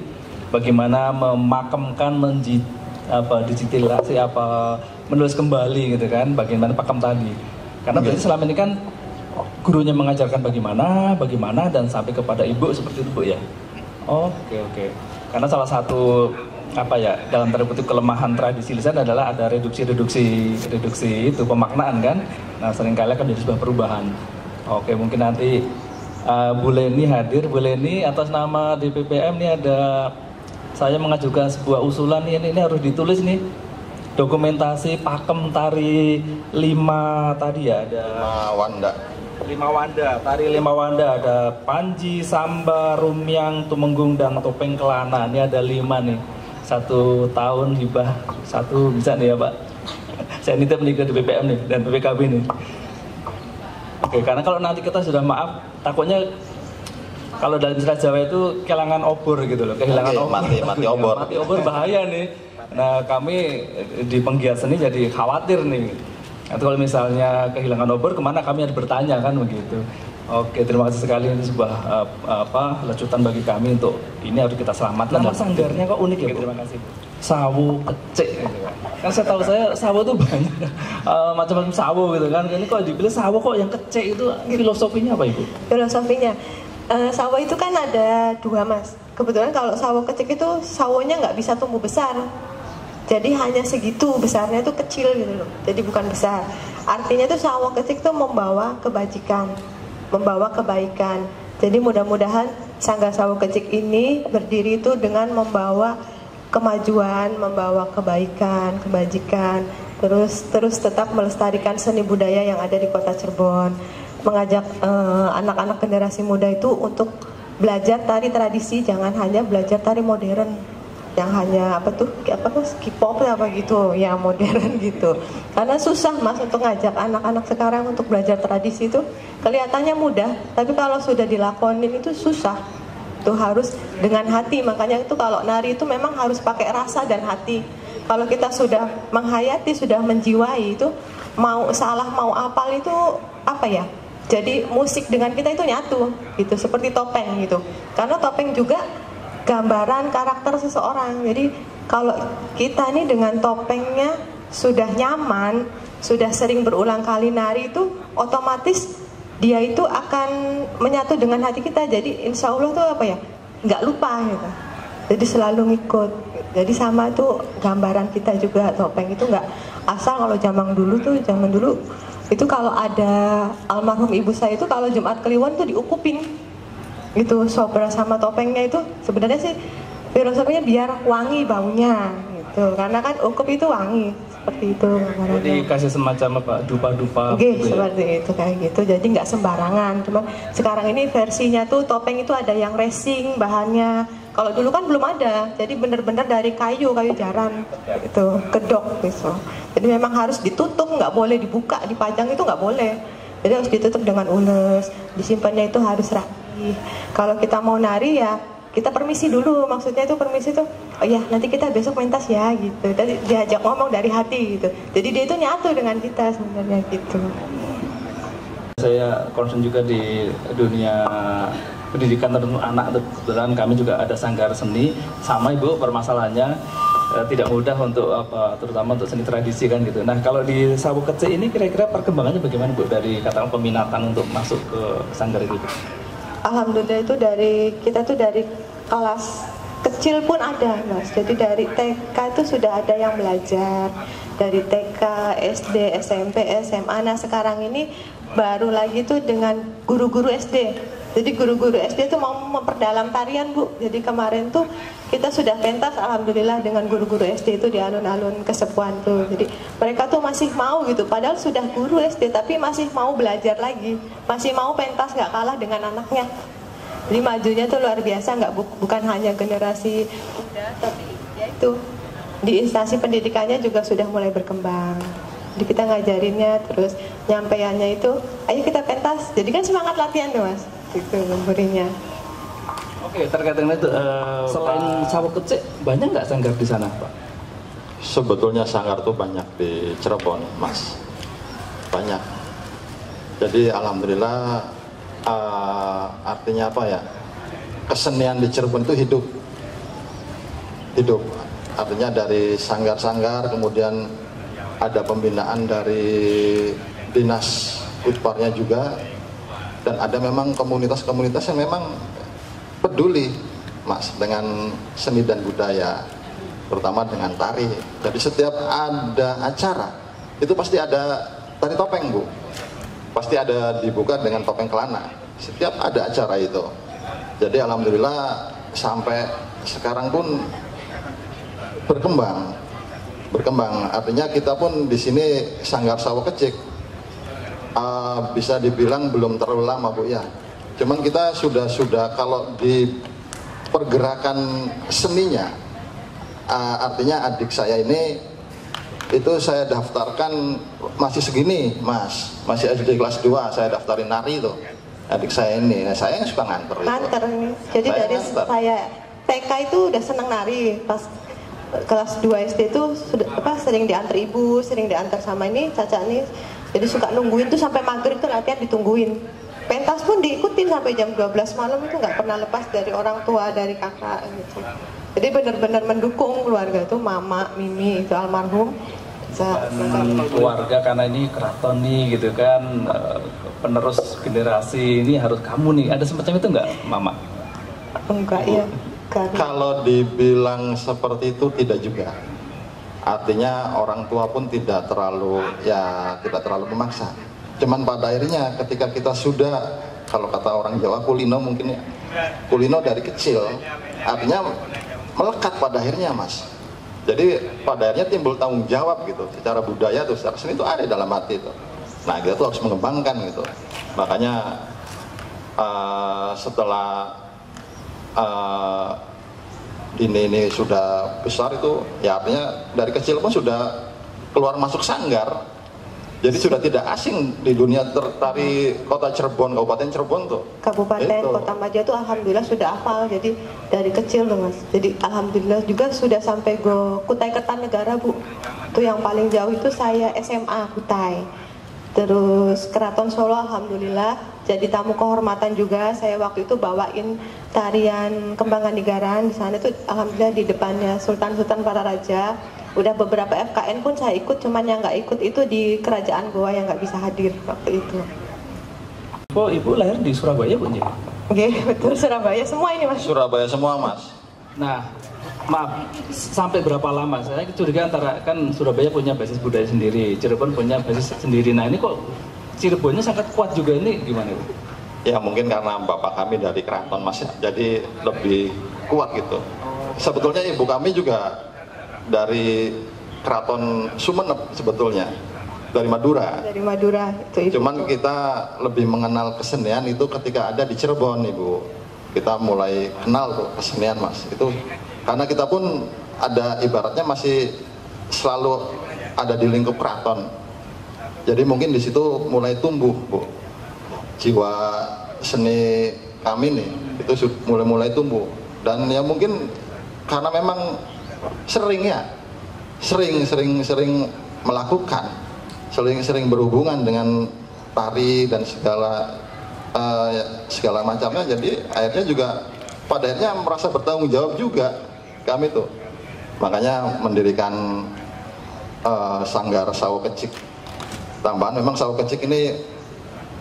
bagaimana memakemkan digitalisasi menulis kembali gitu kan bagaimana pakem tadi. Karena berarti selama ini kan gurunya mengajarkan bagaimana dan sampai kepada ibu seperti itu Bu ya. Oke. Karena salah satu dalam tanda kutip kelemahan tradisi lisan adalah ada reduksi itu pemaknaan kan. Nah seringkali akan jadi sebuah perubahan. Oke, mungkin nanti Bu Leni hadir. Bu Leni atas nama DPPM ini saya mengajukan sebuah usulan ini harus ditulis nih dokumentasi pakem tari 5 tadi ya, ada 5 Wanda, tari 5 Wanda, ada Panji, Samba, Rumyang, Tumenggung, dan Topeng Kelana. Ini ada 5 nih. 1 tahun hibah 1 bisa nih ya Pak. Saya nitip nih ke BPM nih dan BPKB nih. Oke, karena kalau nanti kita sudah maaf, takutnya kalau dalam istilah Jawa itu kehilangan obor gitu loh, kehilangan obor. Mati obor. Mati obor bahaya nih. Nah kami di penggiat seni jadi khawatir nih. Atau kalau misalnya kehilangan obor kemana kami harus bertanya kan begitu. Oke, terima kasih sekali, ini sebuah lecutan bagi kami untuk ini harus kita selamatkan. Nama sanggarnya kok unik ya Bu? Terima kasih Bu. Sawo Kecik gitu kan. Kan saya tahu sawo tuh banyak macam-macam sawo gitu kan. Ini kok dipilih sawo kok yang kecik itu filosofinya apa Ibu? Filosofinya sawo itu kan ada 2 Mas. Kebetulan kalau sawo kecik itu sawonya nggak bisa tumbuh besar. Jadi hanya segitu besarnya itu kecil gitu loh. Jadi bukan besar. Artinya tuh sawo kecik tuh membawa kebajikan, membawa kebaikan. Jadi mudah-mudahan Sanggar Sawo Kecik ini berdiri itu dengan membawa kemajuan, membawa kebaikan, kebajikan, terus tetap melestarikan seni budaya yang ada di Kota Cirebon. Mengajak anak-anak generasi muda itu untuk belajar tari tradisi, jangan hanya belajar tari modern yang hanya K-pop apa gitu, ya modern gitu. Karena susah Mas untuk ngajak anak-anak sekarang untuk belajar tradisi itu kelihatannya mudah, tapi kalau sudah dilakonin itu susah. Itu harus dengan hati, makanya itu kalau nari itu memang harus pakai rasa dan hati. Kalau kita sudah menghayati, sudah menjiwai itu, mau salah mau apal itu jadi musik dengan kita itu nyatu gitu, seperti topeng gitu. Karena topeng juga gambaran karakter seseorang. Jadi kalau kita nih dengan topengnya sudah nyaman, sudah sering berulang kali nari itu, otomatis dia itu akan menyatu dengan hati kita. Jadi insya Allah tuh nggak lupa gitu. Jadi selalu ngikut. Jadi sama tuh gambaran kita juga, topeng itu nggak asal. Kalau zaman dulu itu kalau ada almarhum ibu saya itu kalau Jumat Kliwon tuh diukupin gitu, sobra sama topengnya itu sebenarnya sih filosofinya biar wangi baunya gitu, karena kan ukup itu wangi seperti itu. Jadi kasih semacam dupa-dupa gitu seperti itu kayak gitu, jadi nggak sembarangan. Cuma sekarang ini versinya tuh topeng itu ada yang racing bahannya, kalau dulu kan belum ada, jadi bener-bener dari kayu jaran itu, kedok gitu. Jadi memang harus ditutup, nggak boleh dibuka, dipajang itu nggak boleh. Jadi harus ditutup dengan ules, disimpannya itu harus rapi. Kalau kita mau nari ya kita permisi dulu, maksudnya itu permisi tuh, oh ya nanti kita besok pentas ya gitu. Dan diajak ngomong dari hati gitu. Jadi dia itu nyatu dengan kita sebenarnya gitu. Saya concern juga di dunia pendidikan tertentu anak, kebetulan kami juga ada sanggar seni, sama Ibu permasalahannya tidak mudah untuk terutama untuk seni tradisi kan gitu. Nah kalau di Sawo Kecik ini kira-kira perkembangannya bagaimana Bu dari katakan peminatan untuk masuk ke sanggar itu? Alhamdulillah itu kita tuh dari kelas kecil pun ada Mas. Jadi dari TK itu sudah ada yang belajar, dari TK, SD, SMP, SMA. Nah sekarang ini baru lagi tuh dengan guru-guru SD. Jadi guru-guru SD tuh mau memperdalam tarian Bu. Jadi kemarin tuh kita sudah pentas alhamdulillah dengan guru-guru SD itu di alun-alun Kesepuan tuh. Jadi mereka tuh masih mau gitu, padahal sudah guru SD tapi masih mau belajar lagi, masih mau pentas, nggak kalah dengan anaknya. Jadi majunya tuh luar biasa, bukan hanya generasi muda, tapi ya itu di instansi pendidikannya juga sudah mulai berkembang. Jadi kita ngajarinnya, terus nyampaiannya itu, ayo kita pentas. Jadi kan semangat latihan tuh Mas, gitu memberinya. Oke, terkait dengan itu, selain Sawo Kecik, banyak nggak sanggar di sana, Pak? Sebetulnya sanggar tuh banyak di Cirebon, Mas. Banyak. Jadi alhamdulillah, artinya apa ya? Kesenian di Cirebon itu hidup. Hidup. Artinya dari sanggar-sanggar, kemudian ada pembinaan dari dinas Utparnya juga, dan ada memang komunitas-komunitas yang memang peduli Mas dengan seni dan budaya, terutama dengan tari. Jadi setiap ada acara itu pasti ada tari topeng Bu, pasti ada dibuka dengan topeng kelana setiap ada acara itu. Jadi alhamdulillah sampai sekarang pun berkembang. Artinya kita pun di sini Sanggar Sawo Kecik bisa dibilang belum terlalu lama Bu ya. Cuman kita sudah kalau di pergerakan seninya, artinya adik saya ini itu saya daftarkan masih segini Mas, masih SD kelas 2 saya daftarin nari itu adik saya ini. Nah, saya yang suka nganter ini. Jadi saya dari nganter. Saya TK itu udah seneng nari, pas kelas 2 SD itu sudah sering diantar ibu, sering diantar sama ini Caca nih. Jadi suka nungguin tuh sampai maghrib tuh latihan ditungguin. Pentas pun diikutin sampai jam 12 malam, itu nggak pernah lepas dari orang tua, dari kakak gitu. Jadi benar-benar mendukung keluarga itu, mama, mimi itu almarhum. Keluarga karena ini keraton nih gitu kan, penerus generasi ini harus kamu nih. Ada semacam itu nggak mama? Enggak ya. Kalau dibilang seperti itu tidak juga. Artinya orang tua pun tidak terlalu memaksa. Cuman pada akhirnya ketika kita sudah, kalau kata orang Jawa kulino mungkin ya, kulino dari kecil, artinya melekat pada akhirnya Mas. Jadi pada akhirnya timbul tanggung jawab gitu, secara budaya tuh, secara seni itu ada dalam hati itu. Nah kita tuh harus mengembangkan gitu. Makanya setelah ini sudah besar itu, ya artinya dari kecil pun sudah keluar masuk sanggar. Jadi sudah tidak asing di dunia tari kota Cirebon, Kabupaten Cirebon tuh. Kabupaten, itu. Kota Maja tuh alhamdulillah sudah hafal, jadi dari kecil tuh Mas. Jadi alhamdulillah juga sudah sampai Kutai Kertanegara Bu. Itu yang paling jauh itu saya SMA Kutai. Terus Keraton Solo alhamdulillah jadi tamu kehormatan juga. Saya waktu itu bawain tarian Kembanganigaran di sana tuh alhamdulillah di depannya Sultan-Sultan para raja. Udah beberapa FKN pun saya ikut, cuman yang nggak ikut itu di Kerajaan Goa yang nggak bisa hadir waktu itu. Oh, Ibu lahir di Surabaya Bu? Oke, betul Surabaya semua ini Mas. Surabaya semua Mas. Nah, maaf, sampai berapa lama? Saya curiga antara kan Surabaya punya basis budaya sendiri, Cirebon punya basis sendiri. Nah ini kok Cirebonnya sangat kuat juga, ini gimana Bu? Ya mungkin karena bapak kami dari keraton Mas, jadi lebih kuat gitu. Sebetulnya ibu kami juga dari Keraton Sumeneb sebetulnya, dari Madura. Dari Madura itu. Cuman kita lebih mengenal kesenian itu ketika ada di Cirebon Ibu. Kita mulai kenal tuh kesenian Mas. Itu karena kita pun ada ibaratnya masih selalu ada di lingkup keraton. Jadi mungkin di situ mulai tumbuh Bu. Jiwa seni kami nih itu mulai tumbuh. Dan ya mungkin karena memang sering melakukan, sering berhubungan dengan tari dan segala macamnya, jadi akhirnya juga pada akhirnya merasa bertanggung jawab juga kami tuh, makanya mendirikan Sanggar Sawo Kecik. Tambahan memang Sawo Kecik ini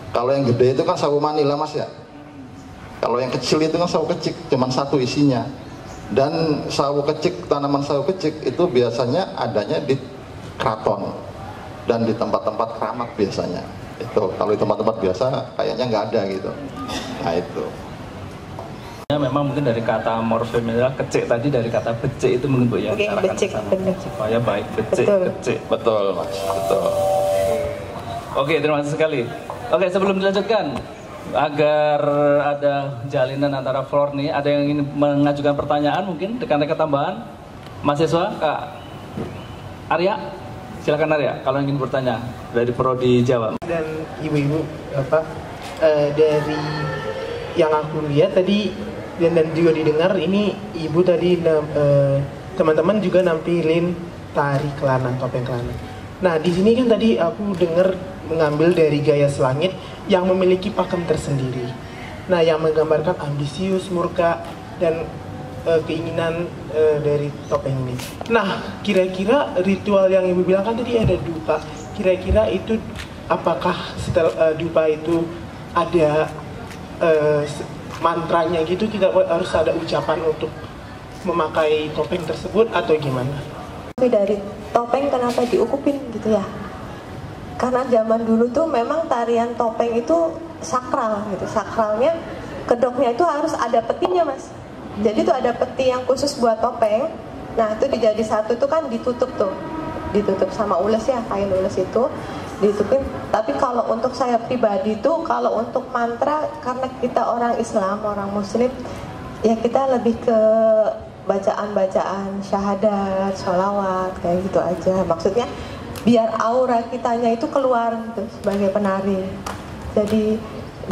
kalau yang gede itu kan Sawo Manila Mas ya, kalau yang kecil itu kan Sawo Kecik cuman satu isinya. Dan sawo kecik, tanaman sawo kecik itu biasanya adanya di keraton dan di tempat-tempat keramat biasanya. Itu kalau di tempat-tempat biasa kayaknya nggak ada gitu. Nah itu. Ya, memang mungkin dari kata morfemnya kecik tadi, dari kata becik itu mungkin Bu ya. Oke, becik, benar. Supaya baik, becik, Betul. kecik. Betul Mas, betul. Oke, terima kasih sekali. Oke, sebelum dilanjutkan, agar ada jalinan antara floor nih, ada yang ingin mengajukan pertanyaan mungkin, rekan-rekan tambahan, mahasiswa, Kak Arya, silakan Arya, kalau ingin bertanya dari Prodi Jawa. Dan ibu-ibu dari yang aku lihat tadi dan juga didengar ini ibu tadi teman-teman juga nampilin tari kelana, topeng kelana. Nah di sini kan tadi aku dengar mengambil dari gaya selangit yang memiliki pakem tersendiri. Nah yang menggambarkan ambisius, murka dan keinginan dari topeng ini. Nah kira-kira ritual yang ibu bilang kan tadi ada dupa. Kira-kira itu apakah setelah dupa itu ada mantranya gitu, kita harus ada ucapan untuk memakai topeng tersebut atau gimana? Tapi dari topeng kenapa diukupin gitu ya? Karena zaman dulu tuh memang tarian topeng itu sakral gitu. Sakralnya kedoknya itu harus ada petinya Mas. Jadi tuh ada peti yang khusus buat topeng. Nah itu dijadi satu tuh kan ditutup tuh. Ditutup sama ules ya, kain ules itu ditutupin. Tapi kalau untuk saya pribadi tuh, kalau untuk mantra, karena kita orang Islam, orang Muslim, ya kita lebih ke bacaan-bacaan syahadat, sholawat, kayak gitu aja. Maksudnya biar aura kitanya itu keluar gitu sebagai penari. Jadi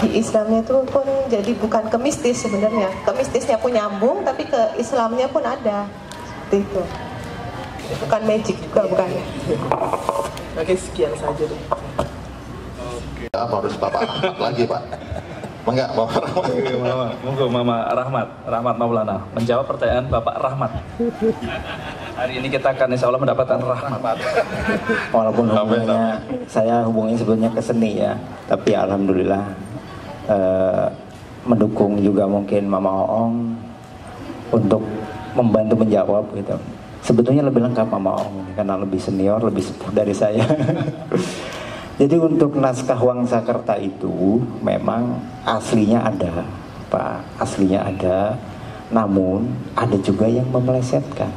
di Islamnya itu pun jadi bukan ke mistis sebenarnya. Ke mistisnya pun nyambung, tapi ke Islamnya pun ada. Seperti itu. Bukan magic juga, bukan. Oke, sekian saja deh. Apa harus Bapak Rahmat lagi Pak? Enggak, Bapak Rahmat. Monggo Mama Rahmat Maulana menjawab pertanyaan Bapak Rahmat. Hari ini kita akan insya Allah mendapatkan rahmat. Walaupun hubungannya, saya hubungannya sebetulnya ke seni ya, tapi alhamdulillah mendukung juga mungkin Mama Oong untuk membantu menjawab gitu. Sebetulnya lebih lengkap Mama Oong ini karena lebih senior, lebih sepuh dari saya. Jadi untuk naskah Wangsakerta itu memang aslinya ada, Pak, aslinya ada. Namun ada juga yang memelesetkan,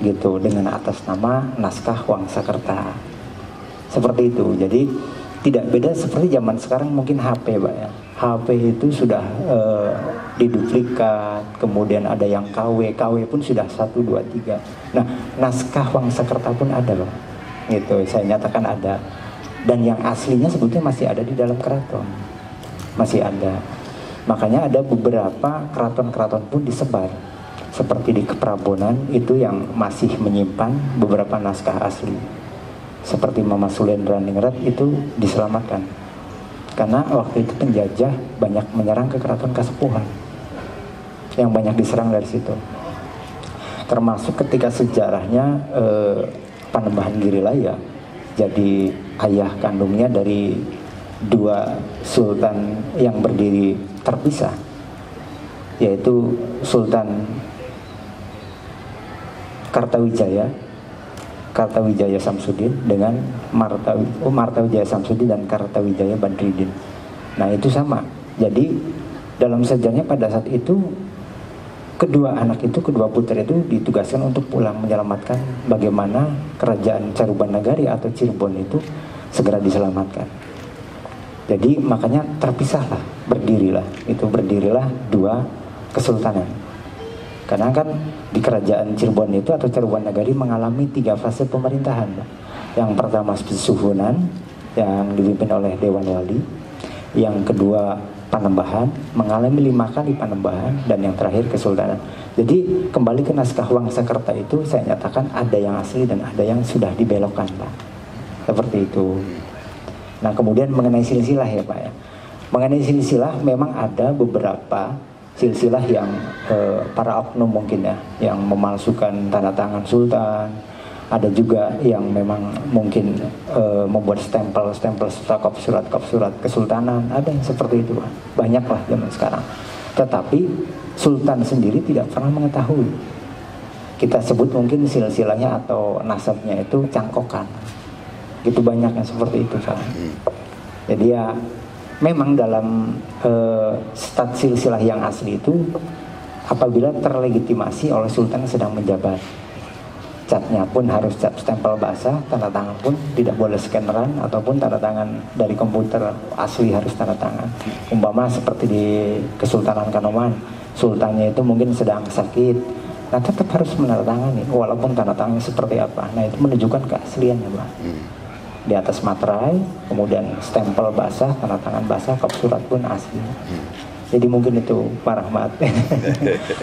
gitu, dengan atas nama naskah Wangsakerta. Seperti itu. Jadi tidak beda seperti zaman sekarang mungkin HP, Pak ya. HP itu sudah diduplikat, kemudian ada yang KW pun sudah 1, 2, 3. Nah, naskah Wangsakerta pun ada loh, gitu. Saya nyatakan ada. Dan yang aslinya sebetulnya masih ada di dalam keraton, masih ada. Makanya ada beberapa keraton-keraton pun disebar, seperti di Keprabonan itu yang masih menyimpan beberapa naskah asli. Seperti Mama Sulendra Ningrat itu diselamatkan, karena waktu itu penjajah banyak menyerang ke keraton Kasepuhan, yang banyak diserang dari situ. Termasuk ketika sejarahnya Panembahan Girilaya jadi ayah kandungnya dari 2 sultan yang berdiri terpisah, yaitu Sultan Kartawijaya Samsudin dengan Martawijaya Samsudin dan Kartawijaya Badruddin. Nah itu sama. Jadi dalam sejarahnya pada saat itu kedua putra itu ditugaskan untuk pulang menyelamatkan bagaimana kerajaan Caruban Nagari atau Cirebon itu segera diselamatkan. Jadi makanya terpisahlah, berdirilah 2 kesultanan. Karena kan di kerajaan Cirebon itu atau Caruban Nagari mengalami 3 fase pemerintahan. Yang pertama Pesuhunan yang dipimpin oleh Dewan Wali, yang kedua Panembahan, mengalami 5 kali Panembahan, dan yang terakhir Kesultanan. Jadi kembali ke naskah Wangsakerta itu saya nyatakan ada yang asli dan ada yang sudah dibelokkan, Pak. Seperti itu. Nah kemudian mengenai silsilah ya Pak ya. Mengenai silsilah memang ada beberapa silsilah yang para oknum mungkin ya, yang memalsukan tanda tangan sultan. Ada juga yang memang mungkin membuat stempel surat kesultanan. Ada yang seperti itu, Pak. Banyak lah zaman sekarang. Tetapi sultan sendiri tidak pernah mengetahui. Kita sebut mungkin silsilahnya atau nasabnya itu cangkokan. Gitu banyak yang seperti itu kan. Jadi ya memang dalam stat silsilah yang asli itu apabila terlegitimasi oleh sultan yang sedang menjabat, catnya pun harus cat stempel basah, tanda tangan pun tidak boleh scanneran ataupun tanda tangan dari komputer asli harus tanda tangan. Umpama seperti di Kesultanan Kanoman, sultannya itu mungkin sedang sakit, nah tetap harus menandatangani walaupun tanda tangannya seperti apa. Nah itu menunjukkan keasliannya, Pak. Di atas materai, kemudian stempel basah, tanda tangan basah, kop surat pun asli. Jadi mungkin itu Pak Rahmat.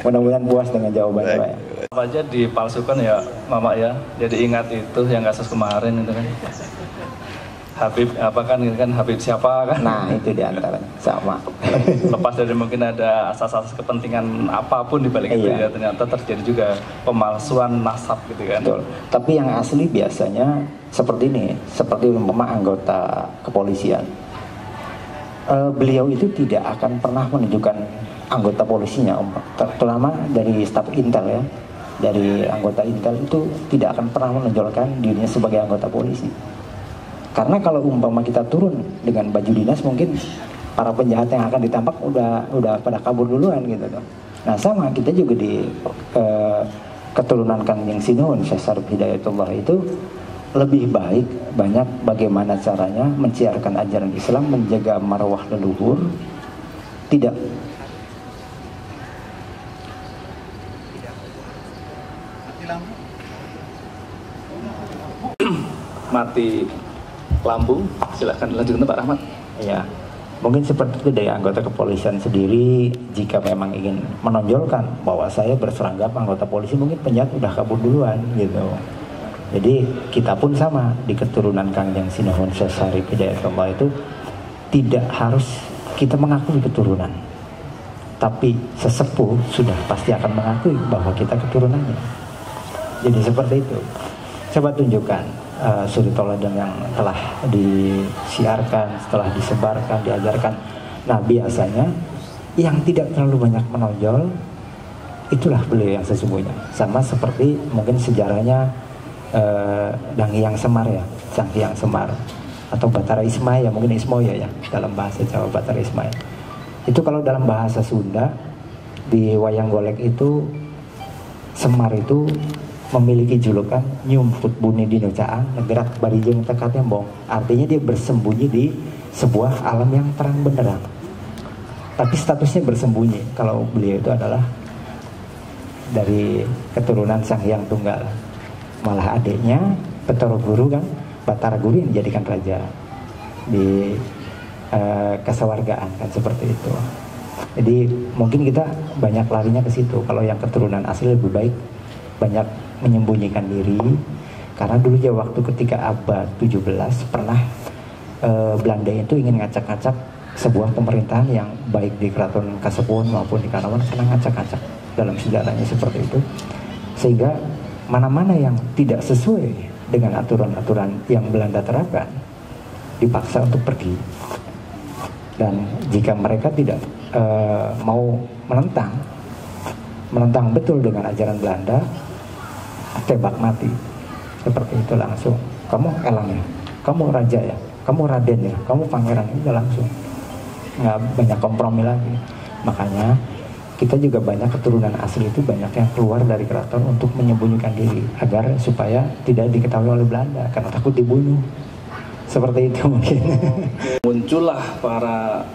Mudah-mudahan puas dengan jawabannya, Pak. Apa aja dipalsukan ya, Mama ya. Jadi ingat itu yang kasus kemarin itu kan. Habib apa kan ini kan Habib siapa kan? Nah itu diantaranya sama. Lepas dari mungkin ada asas-asas kepentingan apapun di balik itu ya, ternyata terjadi juga pemalsuan nasab gitu kan. Betul. Tapi yang asli biasanya seperti ini, seperti umpama anggota kepolisian. Beliau itu tidak akan pernah menunjukkan anggota polisinya, terutama dari staf Intel ya, dari anggota Intel itu tidak akan pernah menonjolkan dirinya sebagai anggota polisi. Karena kalau umpama kita turun dengan baju dinas, mungkin para penjahat yang akan ditangkap udah pada kabur duluan gitu loh. Nah sama kita juga di keturunan Kanjeng Sinuhun Syekh Syarif Hidayatullah itu lebih baik banyak bagaimana caranya menciarkan ajaran Islam, menjaga marwah leluhur, tidak mati lampu. Silakan lanjutkan Pak Rahmat. ya. Mungkin seperti itu dari anggota kepolisian sendiri, jika memang ingin menonjolkan bahwa saya berseragam anggota polisi, mungkin penjahat udah kabur duluan gitu. Jadi kita pun sama di keturunan Kanjeng Sinuhun Syekh Syarif Hidayatullah itu tidak harus kita mengakui keturunan, tapi sesepuh sudah pasti akan mengakui bahwa kita keturunannya. Jadi seperti itu. Coba tunjukkan suri toladan yang telah disiarkan, setelah disebarkan, diajarkan. Nah biasanya yang tidak terlalu banyak menonjol itulah beliau yang sesungguhnya. Sama seperti mungkin sejarahnya Dang Hyang Semar ya, Sang Hyang Semar, atau Batara Ismail ya, mungkin Ismoya ya dalam bahasa Jawa, Batara Ismail. Itu kalau dalam bahasa Sunda di wayang golek itu Semar itu memiliki julukan nyumput buni dino caang negerak barijeng teka tembong. Artinya dia bersembunyi di sebuah alam yang terang benderang, tapi statusnya bersembunyi. Kalau beliau itu adalah dari keturunan Sang Hyang Tunggal, malah adiknya Betara Guru kan, Batara Guru yang dijadikan raja di kesawargaan kan, seperti itu. Jadi mungkin kita banyak larinya ke situ. Kalau yang keturunan asli lebih baik banyak menyembunyikan diri, karena dulu ya waktu ketika abad 17 pernah Belanda itu ingin ngacak-ngacak sebuah pemerintahan yang baik di Keraton Kasepuhan maupun di Kanoman, karena ngacak-ngacak dalam sejarahnya seperti itu, sehingga mana-mana yang tidak sesuai dengan aturan-aturan yang Belanda terapkan dipaksa untuk pergi. Dan jika mereka tidak mau menentang betul dengan ajaran Belanda, tembak mati. Seperti itu langsung. Kamu elang ya, kamu raja ya, kamu raden ya, kamu pangeran, udah langsung. Nggak banyak kompromi lagi. Makanya kita juga banyak keturunan asli itu banyak yang keluar dari keraton untuk menyembunyikan diri agar supaya tidak diketahui oleh Belanda karena takut dibunuh. Seperti itu mungkin. Muncullah para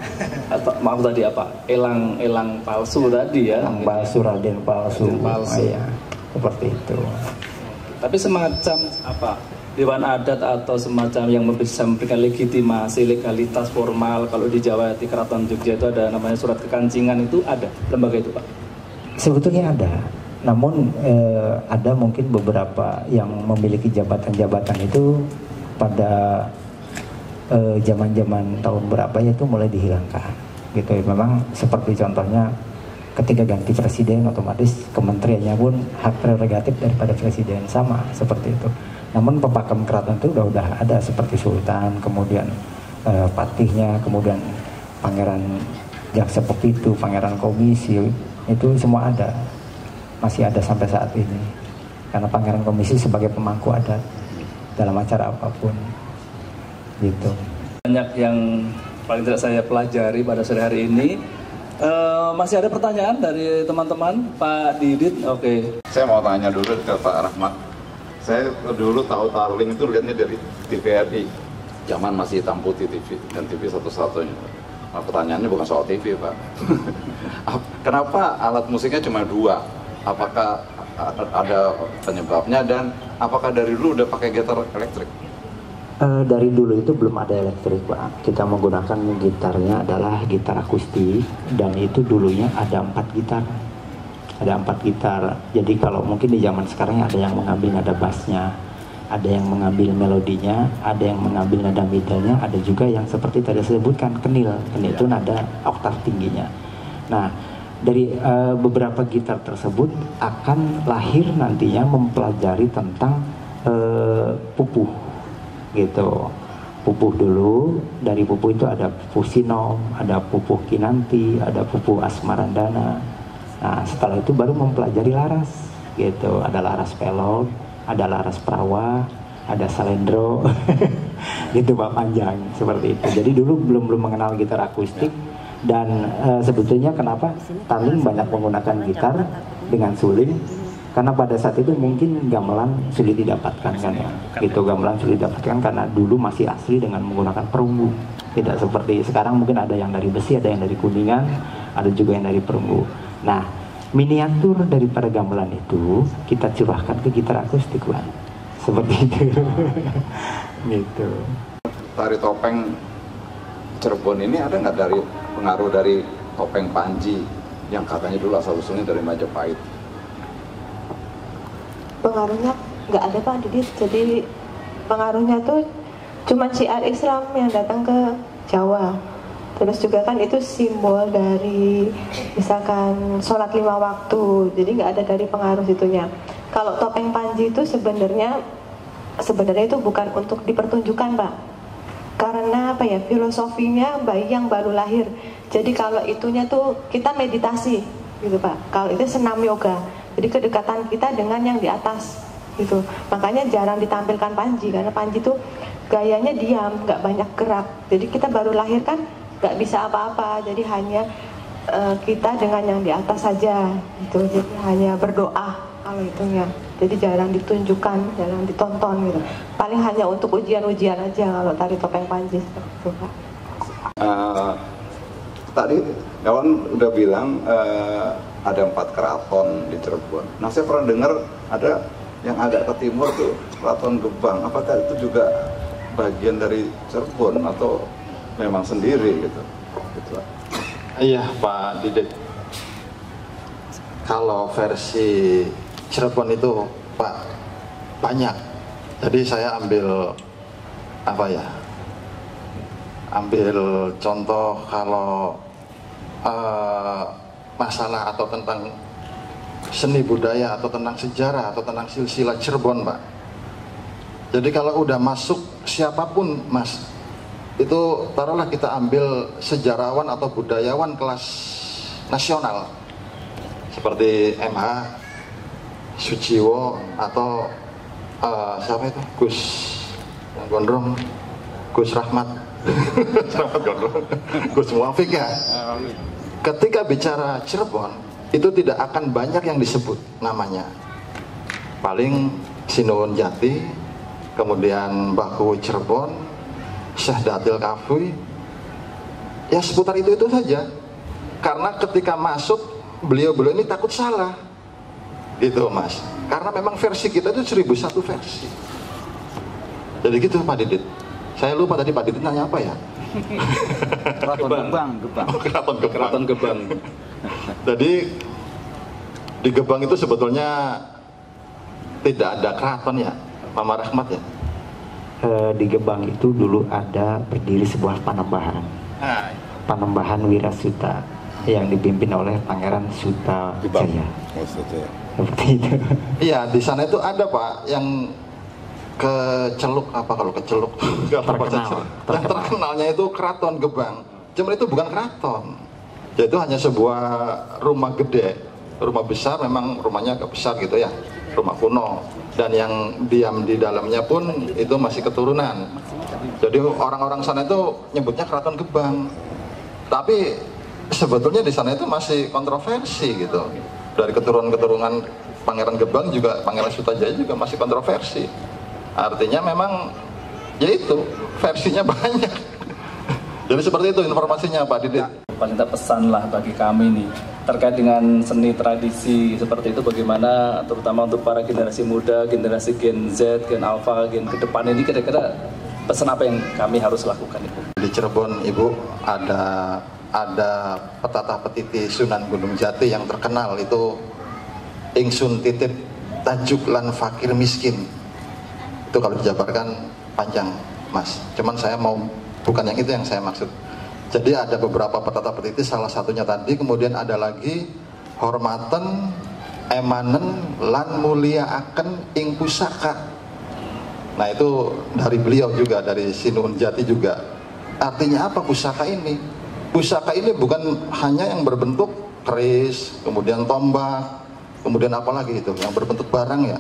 maaf tadi apa? Elang palsu tadi ya. Elang palsu, raden palsu. Palsu. Ya, seperti itu. Tapi semacam apa? Dewan adat atau semacam yang bisa memberikan legitimasi, legalitas formal. Kalau di Jawa, di Keraton Jogja itu ada namanya surat kekancingan, itu ada lembaga itu Pak? Sebetulnya ada, namun ada mungkin beberapa yang memiliki jabatan-jabatan itu pada zaman-zaman tahun berapa ya itu mulai dihilangkan gitu. Memang seperti contohnya ketika ganti presiden, otomatis kementeriannya pun hak prerogatif daripada presiden, sama seperti itu. Namun pepakem keraton itu udah ada seperti sultan, kemudian patihnya, kemudian pangeran Jak Sepepitu, Pangeran Komisi, itu semua ada, masih ada sampai saat ini. Karena Pangeran Komisi sebagai pemangku adat dalam acara apapun, gitu. Banyak yang paling tidak saya pelajari pada sore hari ini. Masih ada pertanyaan dari teman-teman? Pak Didit, oke. Saya mau tanya dulu ke Pak Rahmat. Saya dulu tahu Tarling itu lihatnya dari TVRI, zaman masih hitam putih TV dan TV satu-satunya. Nah, pertanyaannya bukan soal TV, Pak. Kenapa alat musiknya cuma 2? Apakah ada penyebabnya dan apakah dari dulu udah pakai gitar elektrik? Dari dulu itu belum ada elektrik, Pak. Kita menggunakan gitarnya adalah gitar akustik, dan itu dulunya ada 4 gitar. Ada 4 gitar. Jadi kalau mungkin di zaman sekarang ada yang mengambil nada bassnya, ada yang mengambil melodinya, ada yang mengambil nada middle-nya, ada juga yang seperti tadi saya sebutkan kenil. Kenil itu nada oktav tingginya. Nah, dari beberapa gitar tersebut akan lahir nantinya mempelajari tentang pupuh, gitu. Pupuh dulu, dari pupuh itu ada pupuh sinom, ada pupuh kinanti, ada pupuh asmarandana. Nah, setelah itu baru mempelajari laras, gitu. Ada laras pelog, ada laras prawa, ada salendro, gitu Pak, panjang seperti itu. Jadi dulu belum mengenal gitar akustik, dan sebetulnya kenapa Tarling banyak menggunakan gitar dengan suling, karena pada saat itu mungkin gamelan sulit didapatkan kan ya, gitu. Gamelan sulit didapatkan karena dulu masih asli dengan menggunakan perunggu, tidak seperti sekarang mungkin ada yang dari besi, ada yang dari kuningan, ada juga yang dari perunggu. Nah, miniatur daripada gamelan itu kita curahkan ke gitar akustik, Pak. Seperti itu. Gitu. Tari topeng Cirebon ini ada nggak dari pengaruh dari topeng Panji yang katanya dulu asal usulnya dari Majapahit? Pengaruhnya nggak ada, Pak Didit. Jadi pengaruhnya tuh cuma syiar Islam yang datang ke Jawa. Terus juga kan itu simbol dari misalkan sholat 5 waktu. Jadi nggak ada dari pengaruh situnya. Kalau topeng Panji itu sebenarnya itu bukan untuk dipertunjukkan, Pak. Karena apa ya, filosofinya bayi yang baru lahir. Jadi kalau itunya tuh kita meditasi gitu, Pak. Kalau itu senam yoga. Jadi kedekatan kita dengan yang di atas gitu. Makanya jarang ditampilkan Panji, karena Panji tuh gayanya diam, nggak banyak gerak. Jadi kita baru lahir kan nggak bisa apa-apa, jadi hanya kita dengan yang di atas saja gitu. Jadi hanya berdoa kalau itunya. Jadi jarang ditunjukkan, jarang ditonton gitu. Paling hanya untuk ujian-ujian aja kalau tari topeng Panji seperti itu, Pak. Tadi kawan udah bilang ada 4 keraton di Cirebon. Nah, saya pernah dengar ada yang agak ke timur tuh Keraton Gebang. Apakah itu juga bagian dari Cirebon atau memang sendiri gitu? Iya Pak Didit. Kalau versi Cirebon itu Pak banyak. Jadi saya ambil apa ya? Ambil contoh kalau masalah atau tentang seni budaya atau tentang sejarah atau tentang silsilah Cirebon, Pak. Jadi kalau udah masuk siapapun Mas, itu taruhlah kita ambil sejarawan atau budayawan kelas nasional seperti MH Suciwo atau siapa itu, Gus Gondrong, Gus Rahmat Rahmat Gondrong, Gus Muafik ya. Ketika bicara Cirebon itu tidak akan banyak yang disebut namanya, paling Sinuwun Jati, kemudian Mbah Kuwu Cirebon, Syekh Datil Kafui, ya seputar itu saja. Karena ketika masuk beliau-beliau ini takut salah, gitu Mas. Karena memang versi kita itu 1001 versi. Jadi gitu Pak Didit. Saya lupa tadi Pak Didit nanya apa ya? Keraton Gebang. Oh, Keraton Keraton Gebang. Jadi di Gebang itu sebetulnya tidak ada keraton ya, Mama Rahmat ya. Di Gebang itu dulu ada berdiri sebuah panembahan, Panembahan Wirasuta yang dipimpin oleh Pangeran Suta Jaya. Seperti itu. Iya, di sana itu ada Pak yang keceluk apa kalau keceluk yang terkenalnya itu Keraton Gebang. Cuma itu bukan keraton. Yaitu hanya sebuah rumah gede, rumah besar, memang rumahnya agak besar gitu ya, rumah kuno. Dan yang diam di dalamnya pun itu masih keturunan. Jadi orang-orang sana itu nyebutnya Keraton Gebang. Tapi sebetulnya di sana itu masih kontroversi gitu. Dari keturunan-keturunan Pangeran Gebang juga, Pangeran Sutajaya juga masih kontroversi. Artinya memang ya itu versinya banyak. Jadi seperti itu informasinya Pak Didit. Paling tak pesan lah bagi kami nih terkait dengan seni tradisi seperti itu, bagaimana terutama untuk para generasi muda, generasi Gen Z, Gen Alpha, Gen ke depan ini, kira-kira pesan apa yang kami harus lakukan Ibu? Di Cirebon Ibu ada petata petiti Sunan Gunung Jati yang terkenal, itu Ingsun Titip Tajuk Lan Fakir Miskin. Itu kalau dijabarkan panjang Mas, cuman saya mau bukan yang itu yang saya maksud. Jadi ada beberapa petata petiti, salah satunya tadi, kemudian ada lagi hormaten emanen lan mulia aken ing pusaka. Nah itu dari beliau juga, dari Sinuhun Jati juga. Artinya apa pusaka ini? Pusaka ini bukan hanya yang berbentuk keris, kemudian tombak, kemudian apa lagi itu, yang berbentuk barang ya.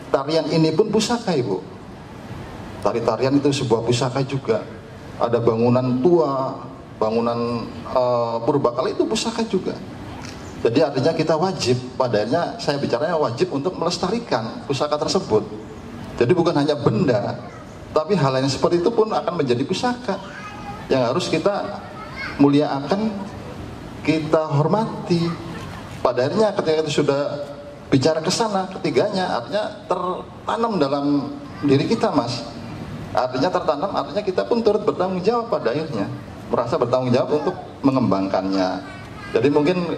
Tarian ini pun pusaka Ibu. Tari-tarian itu sebuah pusaka juga. Ada bangunan tua, bangunan purbakala itu pusaka juga. Jadi artinya kita wajib, padanya saya bicaranya wajib untuk melestarikan pusaka tersebut. Jadi bukan hanya benda, tapi hal yang seperti itu pun akan menjadi pusaka yang harus kita muliakan, kita hormati. Padanya ketika itu sudah bicara ke sana, ketiganya artinya tertanam dalam diri kita Mas. Artinya tertanam, artinya kita pun turut bertanggung jawab pada akhirnya, merasa bertanggung jawab untuk mengembangkannya. Jadi mungkin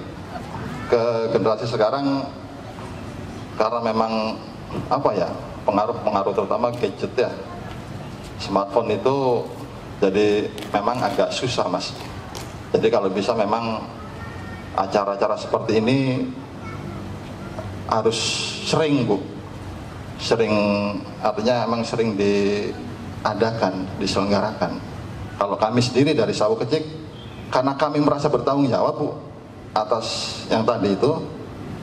ke generasi sekarang karena memang apa ya, pengaruh terutama gadget ya, smartphone itu jadi memang agak susah Mas. Jadi kalau bisa memang acara-acara seperti ini harus sering Bu, sering, artinya emang sering diadakan, diselenggarakan. Kalau kami sendiri dari Sawu Kecik, karena kami merasa bertanggung jawab Bu atas yang tadi itu,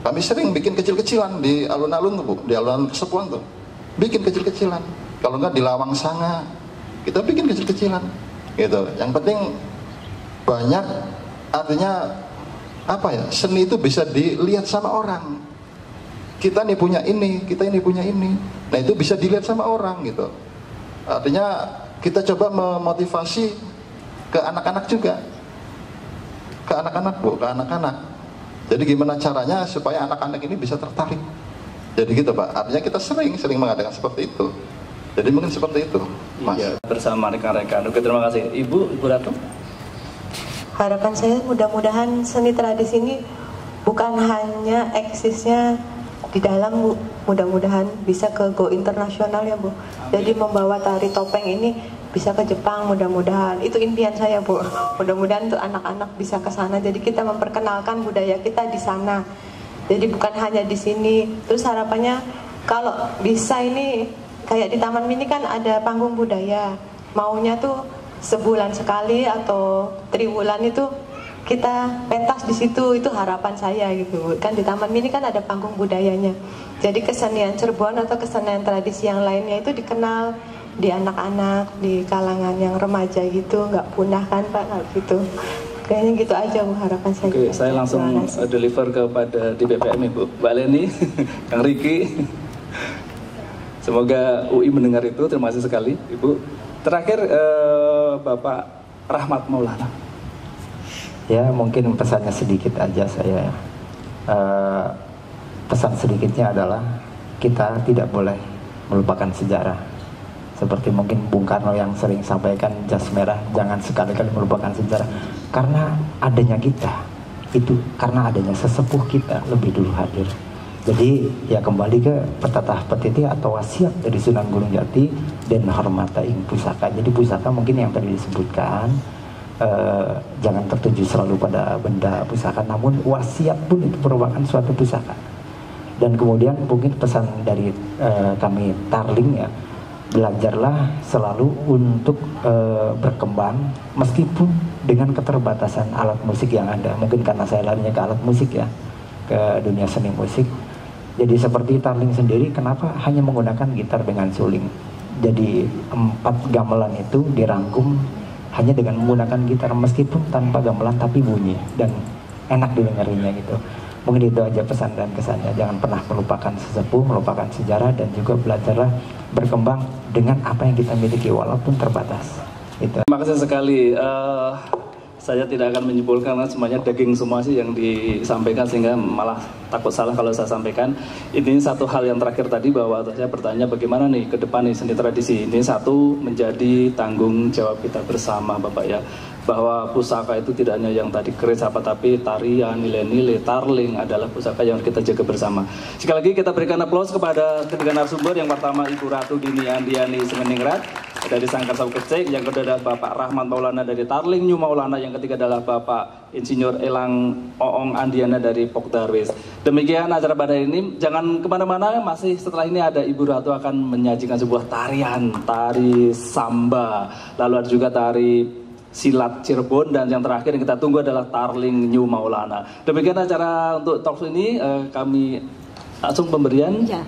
kami sering bikin kecil-kecilan di alun-alun tuh Bu, di alun-alun Kesepuan tuh, bikin kecil-kecilan. Kalau enggak di Lawang Sanga, kita bikin kecil-kecilan gitu. Yang penting banyak, artinya apa ya, seni itu bisa dilihat sama orang. Kita nih punya ini, kita ini punya ini. Nah itu bisa dilihat sama orang gitu. Artinya kita coba memotivasi ke anak-anak juga, ke anak-anak Bu, ke anak-anak. Jadi gimana caranya supaya anak-anak ini bisa tertarik. Jadi gitu Pak, artinya kita sering mengadakan seperti itu. Jadi mungkin seperti itu Mas. Iya, bersama rekan-rekan. Oke, terima kasih. Ibu Ratu. Harapan saya mudah-mudahan seni tradisi ini bukan hanya eksisnya di dalam Bu, mudah-mudahan bisa ke go internasional ya Bu. Jadi membawa tari topeng ini bisa ke Jepang, mudah-mudahan. Itu impian saya Bu. Mudah-mudahan tuh anak-anak bisa ke sana. Jadi kita memperkenalkan budaya kita di sana. Jadi bukan hanya di sini. Terus harapannya kalau bisa ini kayak di Taman Mini kan ada panggung budaya. Maunya tuh sebulan sekali atau triwulan itu kita pentas di situ, itu harapan saya gitu. Kan di Taman Mini kan ada panggung budayanya. Jadi kesenian Cirebon atau kesenian tradisi yang lainnya itu dikenal di anak-anak, di kalangan yang remaja gitu, nggak punah kan Pak gitu. Kayaknya gitu aja Bu harapan saya. Oke, saya langsung deliver kepada di BPM Ibu, Mbak Leni, Kang Riki. Semoga UI mendengar itu. Terima kasih sekali Ibu. Terakhir Bapak Rahmat Maulana. Ya mungkin pesannya sedikit aja saya. Pesan sedikitnya adalah kita tidak boleh melupakan sejarah. Seperti mungkin Bung Karno yang sering sampaikan, jas merah jangan sekali-kali melupakan sejarah. Karena adanya kita, itu karena adanya sesepuh kita lebih dulu hadir. Jadi ya kembali ke petata petiti atau wasiat dari Sunan Gunung Jati dan hormata ing pusaka. Jadi pusaka mungkin yang tadi disebutkan, jangan tertuju selalu pada benda pusaka, namun wasiat pun itu merupakan suatu pusaka. Dan kemudian mungkin pesan dari kami Tarling ya, belajarlah selalu untuk berkembang meskipun dengan keterbatasan alat musik yang ada. Mungkin karena saya larinya ke alat musik ya, ke dunia seni musik. Jadi seperti Tarling sendiri, kenapa hanya menggunakan gitar dengan suling? Jadi 4 gamelan itu dirangkum hanya dengan menggunakan gitar, meskipun tanpa gamelan tapi bunyi dan enak didengarinya gitu. Mungkin itu aja pesan dan kesannya. Jangan pernah melupakan sesepuh, melupakan sejarah, dan juga belajarlah berkembang dengan apa yang kita miliki walaupun terbatas. Itu. Terima kasih sekali. Saya tidak akan menyimpulkan karena semuanya daging semua sih yang disampaikan, sehingga malah takut salah kalau saya sampaikan. Ini satu hal yang terakhir tadi, bahwa saya bertanya bagaimana nih ke depan nih seni tradisi ini. Satu, menjadi tanggung jawab kita bersama Bapak ya, bahwa pusaka itu tidak hanya yang tadi keris apa, tapi tarian, nilai-nilai, tarling adalah pusaka yang kita jaga bersama. Sekali lagi kita berikan aplaus kepada ketiga narasumber. Yang pertama Ibu Ratu Dini Andiani Semeningrat dari Sanggar Sawu Kecik, yang kedua adalah Bapak Rahmat Maulana dari Tarling New Maulana, yang ketiga adalah Bapak Insinyur Elang Oong Andiana dari Pok Darwis. Demikian acara pada ini, jangan kemana-mana, masih setelah ini ada Ibu Ratu akan menyajikan sebuah tarian, tari samba, lalu ada juga tari silat Cirebon, dan yang terakhir yang kita tunggu adalah Tarling New Maulana. Demikian acara untuk talk ini, kami langsung pemberian. Ya.